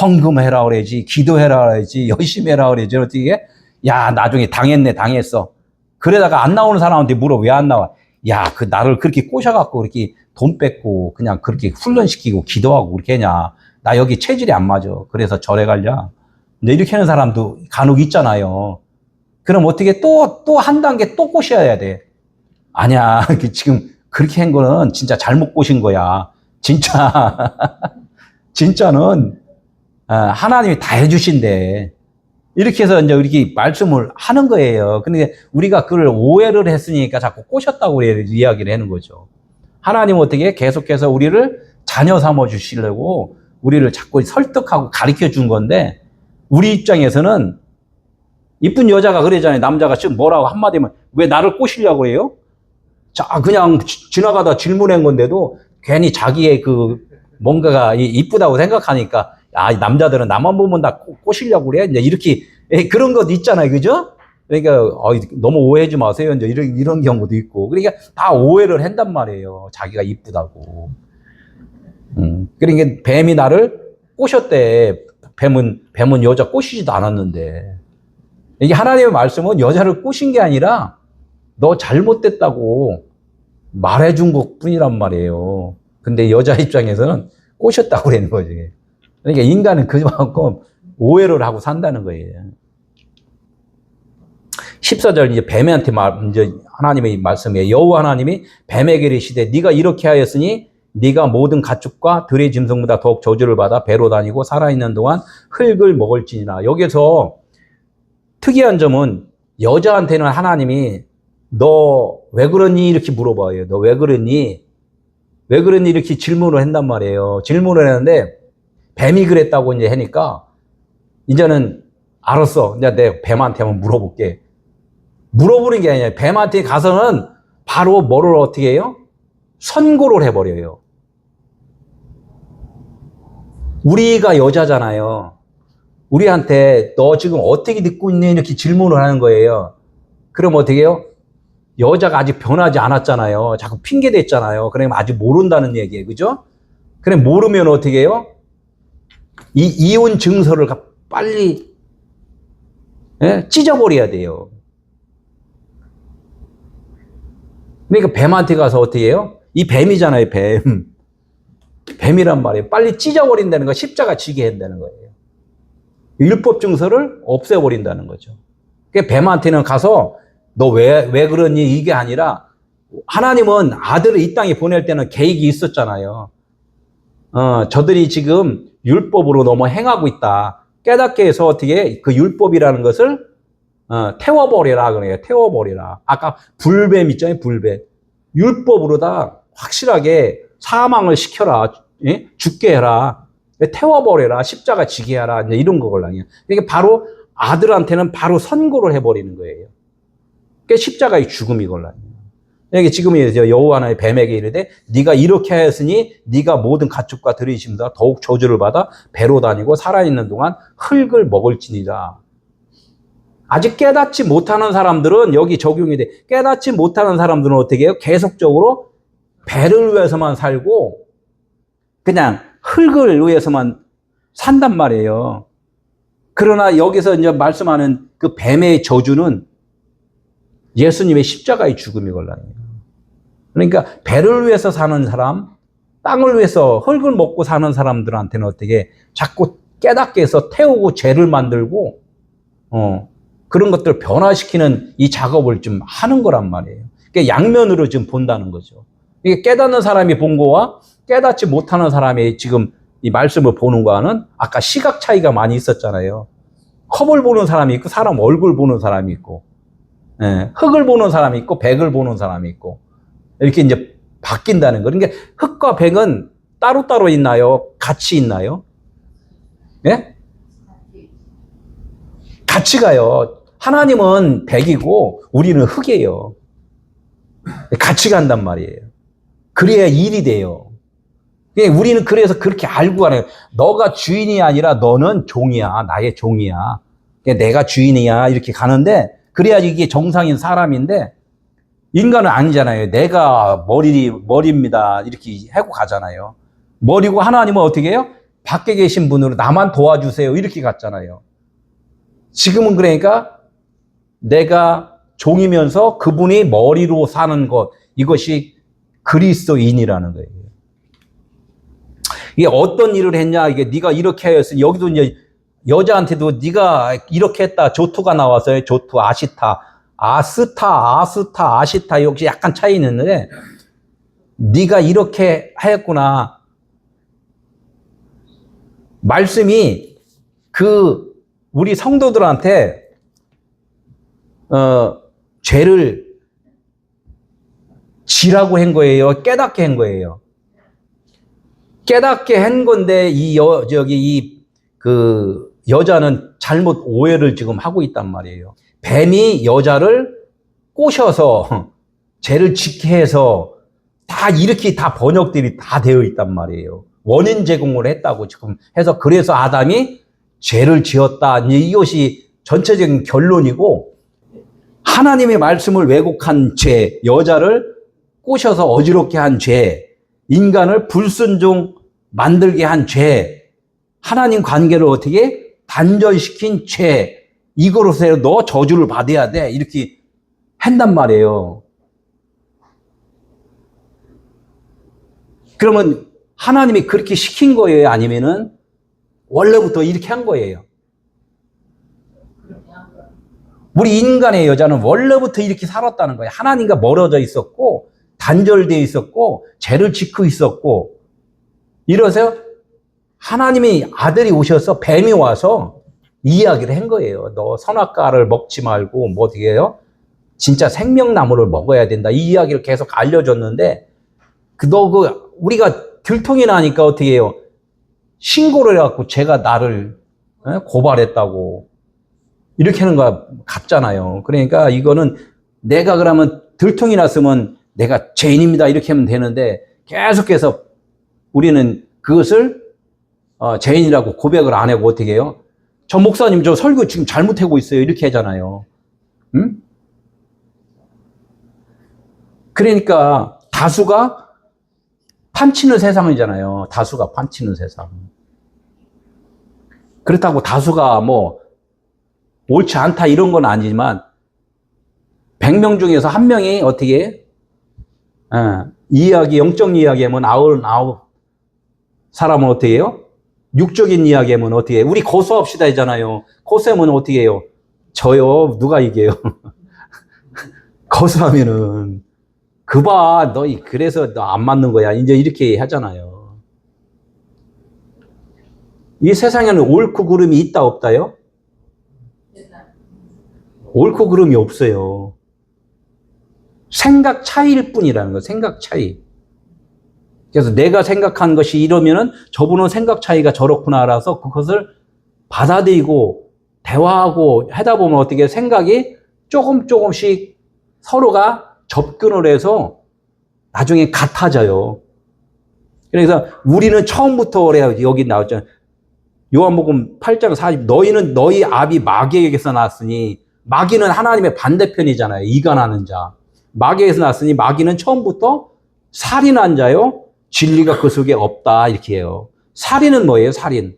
S1: 헌금해라 그러지, 기도해라 그러지, 열심히 해라 그러지. 어떻게? 야, 나중에 당했어. 그러다가 안 나오는 사람한테 물어. 왜 안 나와? 야, 나를 그렇게 꼬셔갖고 그렇게 돈 뺏고 그냥 그렇게 훈련시키고 기도하고 그렇게 하냐. 나 여기 체질이 안 맞아. 그래서 절에 갈냐. 근데 이렇게 하는 사람도 간혹 있잖아요. 그럼 어떻게 또 한 단계 또 꼬셔야 돼. 아니야. 지금 그렇게 한 거는 진짜 잘못 꼬신 거야. 진짜는 하나님이 다 해주신대. 이렇게 해서 이제 이렇게 말씀을 하는 거예요. 근데 우리가 그걸 오해를 했으니까 자꾸 꼬셨다고 이야기를 하는 거죠. 하나님은 어떻게 계속해서 우리를 자녀 삼아 주시려고 우리를 자꾸 설득하고 가르쳐 준 건데, 우리 입장에서는 이쁜 여자가 그러잖아요. 남자가 지금 뭐라고 한마디면 왜 나를 꼬시려고 그래요? 자, 그냥 지나가다 질문한 건데도 괜히 자기의 그 뭔가가 이쁘다고 생각하니까 남자들은 나만 보면 다 꼬시려고 그래. 이제 이렇게 그런 것 있잖아요. 그죠? 그러니까 너무 오해하지 마세요. 이제 이런 경우도 있고. 그러니까 다 오해를 한단 말이에요. 자기가 이쁘다고. 그러니까 뱀이 나를 꼬셨대. 뱀은 여자 꼬시지도 않았는데. 이게 하나님의 말씀은 여자를 꼬신 게 아니라 너 잘못됐다고 말해준 것 뿐이란 말이에요. 근데 여자 입장에서는 꼬셨다고 그러는 거지. 그러니까 인간은 그만큼 오해를 하고 산다는 거예요. 14절 이제 뱀한테 이제 하나님의 말씀이에요. 여호와 하나님이 뱀에게 이르시되 네가 이렇게 하였으니 네가 모든 가축과 들의 짐승보다 더욱 저주를 받아 배로 다니고 살아있는 동안 흙을 먹을지니라. 여기서 특이한 점은 여자한테는 하나님이 너 왜 그러니 이렇게 물어봐요. 너 왜 그러니? 왜 그러니 이렇게 질문을 한단 말이에요. 질문을 했는데 뱀이 그랬다고 이제 하니까 이제는 알았어. 이제 내 뱀한테 한번 물어볼게. 물어보는 게 아니라 뱀한테 가서는 바로 뭐를 어떻게 해요? 선고를 해버려요. 우리가 여자잖아요. 우리한테 너 지금 어떻게 듣고 있니? 이렇게 질문을 하는 거예요. 그럼 어떻게 해요? 여자가 아직 변하지 않았잖아요. 자꾸 핑계 댔잖아요. 그러면 아직 모른다는 얘기예요. 그죠? 그래 모르면 어떻게 해요? 이혼 증서를 빨리 찢어버려야 돼요. 그러니까 뱀한테 가서 어떻게 해요? 이 뱀이잖아요, 뱀. 뱀이란 말이에요. 빨리 찢어버린다는 거, 십자가 지게 한다는 거예요. 율법 증서를 없애버린다는 거죠. 그러니까 뱀한테는 가서 너 왜 그러니 이게 아니라 하나님은 아들을 이 땅에 보낼 때는 계획이 있었잖아요. 저들이 지금 율법으로 너무 행하고 있다. 깨닫게 해서 어떻게 그 율법이라는 것을 태워버리라 그래요. 태워버리라. 아까 불뱀 있잖아요. 불뱀. 율법으로 다 확실하게 사망을 시켜라. 예? 죽게 해라. 태워버려라. 십자가 지게 하라. 이제 이런 거걸랑요. 그러니까 바로 아들한테는 바로 선고를 해버리는 거예요. 그게 십자가의 죽음이걸랑요. 여기 지금 여호와 하나님의 뱀에게 이르되 네가 이렇게 하였으니 네가 모든 가축과 들의 짐승보다 더욱 저주를 받아 배로 다니고 살아있는 동안 흙을 먹을지니라. 아직 깨닫지 못하는 사람들은 여기 적용이 돼. 깨닫지 못하는 사람들은 어떻게 해요? 계속적으로 배를 위해서만 살고 그냥 흙을 위해서만 산단 말이에요. 그러나 여기서 이제 말씀하는 그 뱀의 저주는 예수님의 십자가의 죽음이걸라요. 그러니까 배를 위해서 사는 사람, 땅을 위해서 흙을 먹고 사는 사람들한테는 어떻게 자꾸 깨닫게 해서 태우고 죄를 만들고 그런 것들을 변화시키는 이 작업을 좀 하는 거란 말이에요. 그러니까 양면으로 지금 본다는 거죠. 이게 깨닫는 사람이 본 거와 깨닫지 못하는 사람이 지금 이 말씀을 보는 거와는 아까 시각 차이가 많이 있었잖아요. 컵을 보는 사람이 있고 사람 얼굴 보는 사람이 있고 흙을 보는 사람이 있고 백을 보는 사람이 있고 이렇게 이제 바뀐다는 거. 그러니까 흙과 백은 따로따로 있나요? 같이 있나요? 예? 같이 가요. 하나님은 백이고 우리는 흙이에요. 같이 간단 말이에요. 그래야 일이 돼요. 우리는 그래서 그렇게 알고 가는 거예요. 너가 주인이 아니라 너는 종이야. 나의 종이야. 내가 주인이야. 이렇게 가는데 그래야지 이게 정상인 사람인데 인간은 아니잖아요. 내가 머리입니다. 이렇게 하고 가잖아요. 머리고 하나님은 어떻게 해요? 밖에 계신 분으로 나만 도와주세요. 이렇게 갔잖아요. 지금은 그러니까 내가 종이면서 그분이 머리로 사는 것, 이것이 그리스도인이라는 거예요. 이게 어떤 일을 했냐? 이게 네가 이렇게 하였으니 여기도 이제 여자한테도 네가 이렇게 했다. 조투가 나왔어요. 조투, 아시타, 아스타, 아시타 역시 약간 차이 있는데 네가 이렇게 하였구나. 말씀이 그 우리 성도들한테 죄를 지라고 한 거예요. 깨닫게 한 거예요. 깨닫게 한 건데 여자는 잘못 오해를 지금 하고 있단 말이에요. 뱀이 여자를 꼬셔서 죄를 짓게 해서 다 이렇게 다 번역들이 다 되어 있단 말이에요. 원인 제공을 했다고 지금 해서 그래서 아담이 죄를 지었다. 이것이 전체적인 결론이고 하나님의 말씀을 왜곡한 죄, 여자를 꼬셔서 어지럽게 한 죄, 인간을 불순종 만들게 한 죄, 하나님 관계를 어떻게 단절시킨 죄, 이거로서 너 저주를 받아야 돼. 이렇게 한단 말이에요. 그러면 하나님이 그렇게 시킨 거예요? 아니면은 원래부터 이렇게 한 거예요? 우리 인간의 여자는 원래부터 이렇게 살았다는 거예요. 하나님과 멀어져 있었고 단절되어 있었고 죄를 짓고 있었고 이러세요. 하나님이 아들이 오셔서 뱀이 와서 이야기를 한 거예요. 너 선악과를 먹지 말고 뭐 어떻게 해요? 진짜 생명나무를 먹어야 된다. 이 이야기를 계속 알려줬는데 우리가 들통이 나니까 어떻게 해요? 신고를 해갖고 제가 나를 고발했다고 이렇게 하는 거 같잖아요. 그러니까 이거는 내가 그러면 들통이 났으면 내가 죄인입니다 이렇게 하면 되는데 계속해서 우리는 그것을 죄인이라고 고백을 안 하고 어떻게 해요? 저 목사님 저 설교 지금 잘못하고 있어요 이렇게 하잖아요. 응? 그러니까 다수가 판치는 세상이잖아요. 다수가 판치는 세상. 그렇다고 다수가 뭐 옳지 않다 이런 건 아니지만 100명 중에서 한 명이 어떻게 영적 이야기하면 99 사람은 어떻게 해요? 육적인 이야기하면 어떻게 해요? 우리 고소합시다 했잖아요. 고소하면 어떻게 해요? 저요. 누가 이겨요? 고소하면은 그봐 그래서 너 안 맞는 거야. 이제 이렇게 하잖아요. 이 세상에는 옳고 그름이 있다 없다요? 옳고 그름이 없어요. 생각 차이일 뿐이라는 거예요. 생각 차이. 그래서 내가 생각한 것이 이러면은 저분은 생각 차이가 저렇구나 알아서 그것을 받아들이고 대화하고 하다 보면 어떻게 생각이 조금씩 서로가 접근을 해서 나중에 같아져요. 그래서 우리는 처음부터 그래요. 여기 나왔잖아요. 요한복음 8장 40 너희는 너희 아비 마귀에게서 났으니 마귀는 하나님의 반대편이잖아요. 이간하는 자. 마귀에게서 났으니 마귀는 처음부터 살인한 자요. 진리가 그 속에 없다 이렇게 해요. 살인은 뭐예요? 살인.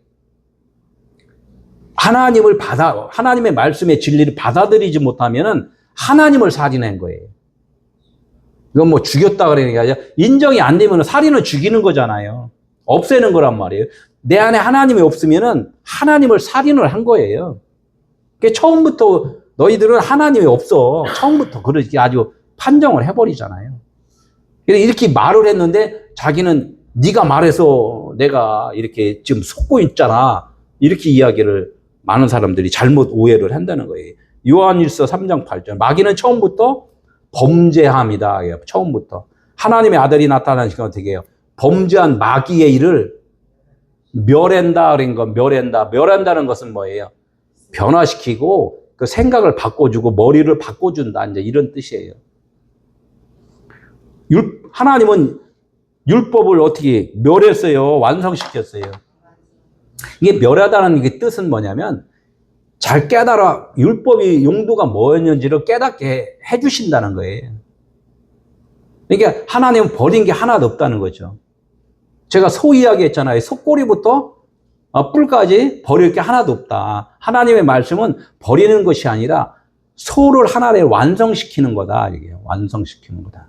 S1: 하나님의 말씀의 진리를 받아들이지 못하면은 하나님을 살인한 거예요. 이건 뭐 죽였다 그러니까 인정이 안 되면 살인은 죽이는 거잖아요. 없애는 거란 말이에요. 내 안에 하나님이 없으면은 하나님을 살인을 한 거예요. 그러니까 처음부터 너희들은 하나님이 없어. 처음부터 그렇게 아주 판정을 해버리잖아요. 이렇게 말을 했는데 자기는 네가 말해서 내가 이렇게 지금 속고 있잖아. 이렇게 이야기를 많은 사람들이 잘못 오해를 한다는 거예요. 요한일서 3장 8절. 마귀는 처음부터 범죄함이다. 처음부터. 하나님의 아들이 나타나시면 어떻게 해요? 범죄한 마귀의 일을 멸한다. 그런 거, 멸한다는 것은 뭐예요? 변화시키고 그 생각을 바꿔주고 머리를 바꿔준다. 이제 이런 뜻이에요. 하나님은 율법을 어떻게 멸했어요? 완성시켰어요. 이게 멸하다는 게 뜻은 뭐냐면 잘 깨달아 율법의 용도가 뭐였는지를 깨닫게 해주신다는 거예요. 그러니까 하나님은 버린 게 하나도 없다는 거죠. 제가 소 이야기했잖아요. 속꼬리부터 뿔까지 버릴 게 하나도 없다. 하나님의 말씀은 버리는 것이 아니라 소를 하나를 완성시키는 거다. 이게 완성시키는 거다.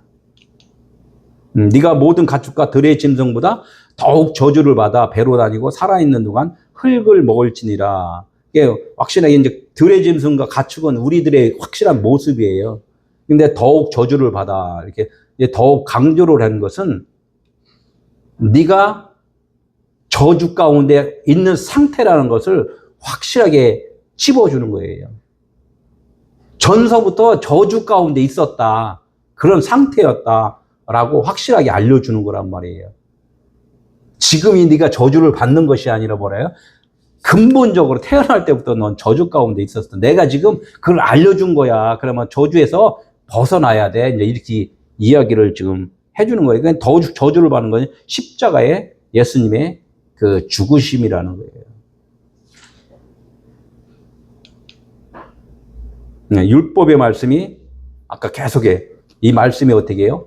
S1: 네가 모든 가축과 들의 짐승보다 더욱 저주를 받아 배로 다니고 살아있는 동안 흙을 먹을지니라. 이게 확실하게 이제 들의 짐승과 가축은 우리들의 확실한 모습이에요. 근데 더욱 저주를 받아 이렇게 더욱 강조를 한 것은 네가 저주 가운데 있는 상태라는 것을 확실하게 찝어주는 거예요. 전서부터 저주 가운데 있었다. 그런 상태였다라고 확실하게 알려주는 거란 말이에요. 지금이 네가 저주를 받는 것이 아니라 뭐래요? 근본적으로 태어날 때부터 넌 저주 가운데 있었어. 내가 지금 그걸 알려준 거야. 그러면 저주에서 벗어나야 돼. 이제 이렇게 이야기를 지금 해주는 거예요. 그냥 저주를 받는 거는 십자가의 예수님의 그 죽으심이라는 거예요. 율법의 말씀이 아까 계속해. 이 말씀이 어떻게 해요?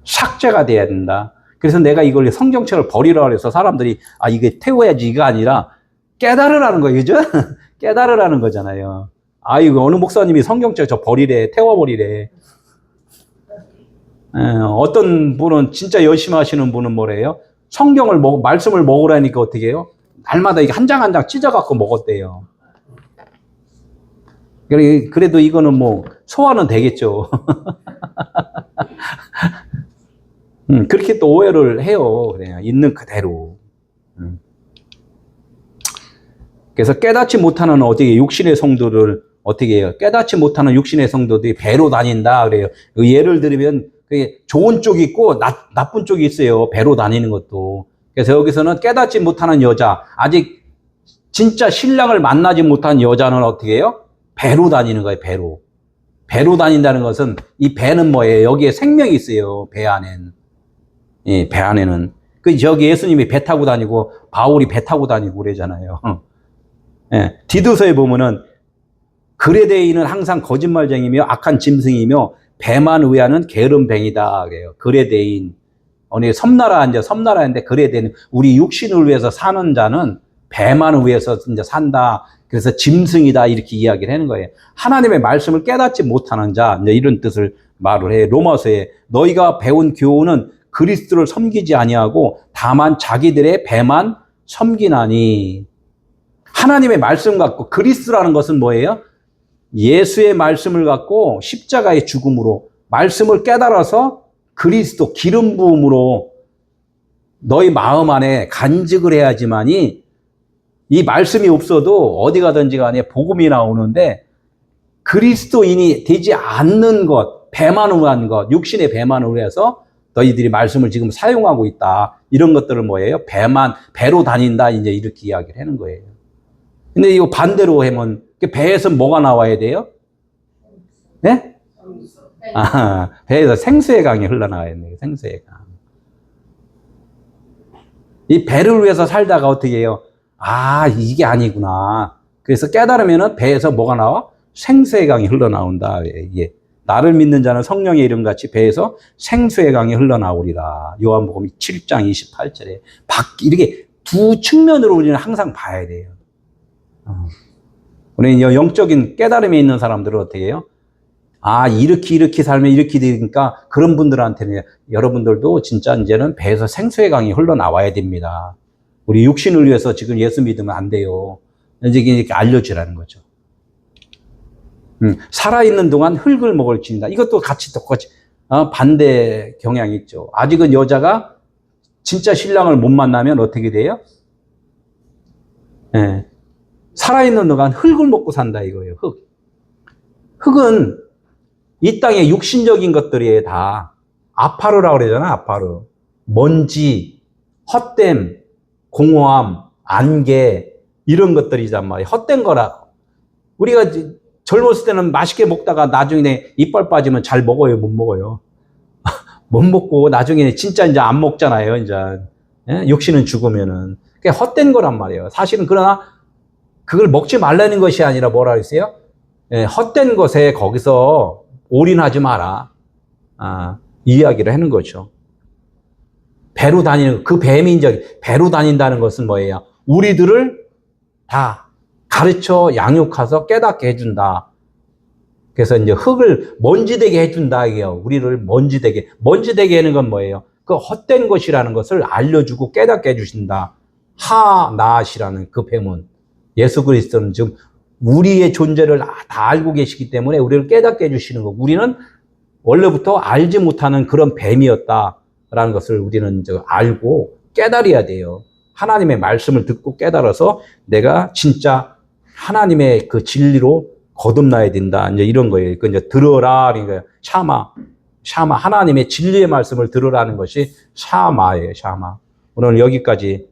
S1: 삭제가 돼야 된다. 그래서 내가 이걸 성경책을 버리라고 해서 사람들이 이게 태워야지 이거 아니라 깨달으라는 거예요. 그죠? 깨달으라는 거잖아요. 이거 어느 목사님이 성경책 저 버리래. 태워버리래. 어떤 분은 진짜 열심히 하시는 분은 뭐래요? 성경을 말씀을 먹으라니까 어떻게 해요? 날마다 이게 한 장 한 장 찢어갖고 먹었대요. 그래도 이거는 뭐 소화는 되겠죠. 그렇게 또 오해를 해요. 그냥 있는 그대로. 그래서 깨닫지 못하는 어떻게 육신의 성도를 어떻게 해요? 깨닫지 못하는 육신의 성도들이 배로 다닌다 그래요. 예를 들면 그게 좋은 쪽이 있고 나쁜 쪽이 있어요. 배로 다니는 것도. 그래서 여기서는 깨닫지 못하는 여자, 아직 진짜 신랑을 만나지 못한 여자는 어떻게 해요? 배로 다니는 거예요. 배로. 배로 다닌다는 것은 이 배는 뭐예요? 여기에 생명이 있어요. 배 안엔. 예, 배 안에는. 저기 예수님이 배 타고 다니고 바울이 배 타고 다니고 그러잖아요. 예, 디도서에 보면은 그레데인은 항상 거짓말쟁이며 악한 짐승이며 배만 의하는 게으름뱅이다 그래요. 그레데인. 섬나라인데 그레데인. 우리 육신을 위해서 사는 자는 배만 위해서 이제 산다. 그래서 짐승이다 이렇게 이야기를 하는 거예요. 하나님의 말씀을 깨닫지 못하는 자, 이제 이런 뜻을 말을 해요. 로마서에 너희가 배운 교훈은 그리스도를 섬기지 아니하고 다만 자기들의 배만 섬기나니. 하나님의 말씀 갖고, 그리스도라는 것은 뭐예요? 예수의 말씀을 갖고 십자가의 죽음으로 말씀을 깨달아서 그리스도 기름 부음으로 너희 마음 안에 간직을 해야지만이, 이 말씀이 없어도 어디 가든지 간에 복음이 나오는데 그리스도인이 되지 않는 것, 배만 의한 것, 육신의 배만 의해서 너희들이 말씀을 지금 사용하고 있다. 이런 것들을 뭐예요? 배로 다닌다. 이제 이렇게 이야기를 하는 거예요. 근데 이거 반대로 하면 배에서 뭐가 나와야 돼요? 네? 배에서 생수의 강이 흘러나와야 돼요. 생수의 강. 이 배를 위해서 살다가 어떻게 해요? 이게 아니구나. 그래서 깨달으면은 배에서 뭐가 나와? 생수의 강이 흘러나온다. 이게. 나를 믿는 자는 성령의 이름같이 배에서 생수의 강이 흘러나오리라. 요한복음 7장 28절에. 이렇게 두 측면으로 우리는 항상 봐야 돼요. 우리는 영적인 깨달음에 있는 사람들은 어떻게 해요? 이렇게 살면 이렇게 되니까 그런 분들한테는 여러분들도 진짜 이제는 배에서 생수의 강이 흘러나와야 됩니다. 우리 육신을 위해서 지금 예수 믿으면 안 돼요. 이제 이렇게 알려주라는 거죠. 살아있는 동안 흙을 먹을지니라. 이것도 같이 똑같이 반대 경향이 있죠. 아직은 여자가 진짜 신랑을 못 만나면 어떻게 돼요? 네. 살아있는 동안 흙을 먹고 산다 이거예요. 흙은 이 땅의 육신적인 것들이 다 아파르라고 그러잖아. 아파르. 먼지, 헛됨, 공허함, 안개, 이런 것들이란 말이에요. 헛된 거라. 우리가 젊었을 때는 맛있게 먹다가 나중에 이빨 빠지면 잘 먹어요? 못 먹어요? 못 먹고 나중에 진짜 이제 안 먹잖아요. 이제. 예? 육신은 죽으면은. 그게 헛된 거란 말이에요. 사실은 그러나 그걸 먹지 말라는 것이 아니라 뭐라 그랬어요? 예, 헛된 것에 거기서 올인하지 마라. 이 이야기를 하는 거죠. 배로 다니는, 그 배민적, 배로 다닌다는 것은 뭐예요? 우리들을 다 가르쳐 양육해서 깨닫게 해준다. 그래서 이제 흙을 먼지되게 해준다. 이게요. 우리를 먼지되게 하는 건 뭐예요? 그 헛된 것이라는 것을 알려주고 깨닫게 해주신다. 하나시라는 그 뱀은. 예수 그리스도는 지금 우리의 존재를 다 알고 계시기 때문에 우리를 깨닫게 해주시는 거. 우리는 원래부터 알지 못하는 그런 뱀이었다라는 것을 우리는 이제 알고 깨달아야 돼요. 하나님의 말씀을 듣고 깨달아서 내가 진짜 하나님의 그 진리로 거듭나야 된다. 이제 이런 거예요. 그 이제 들어라. 그러니까 샤마. 하나님의 진리의 말씀을 들으라는 것이 샤마예요. 샤마. 오늘 여기까지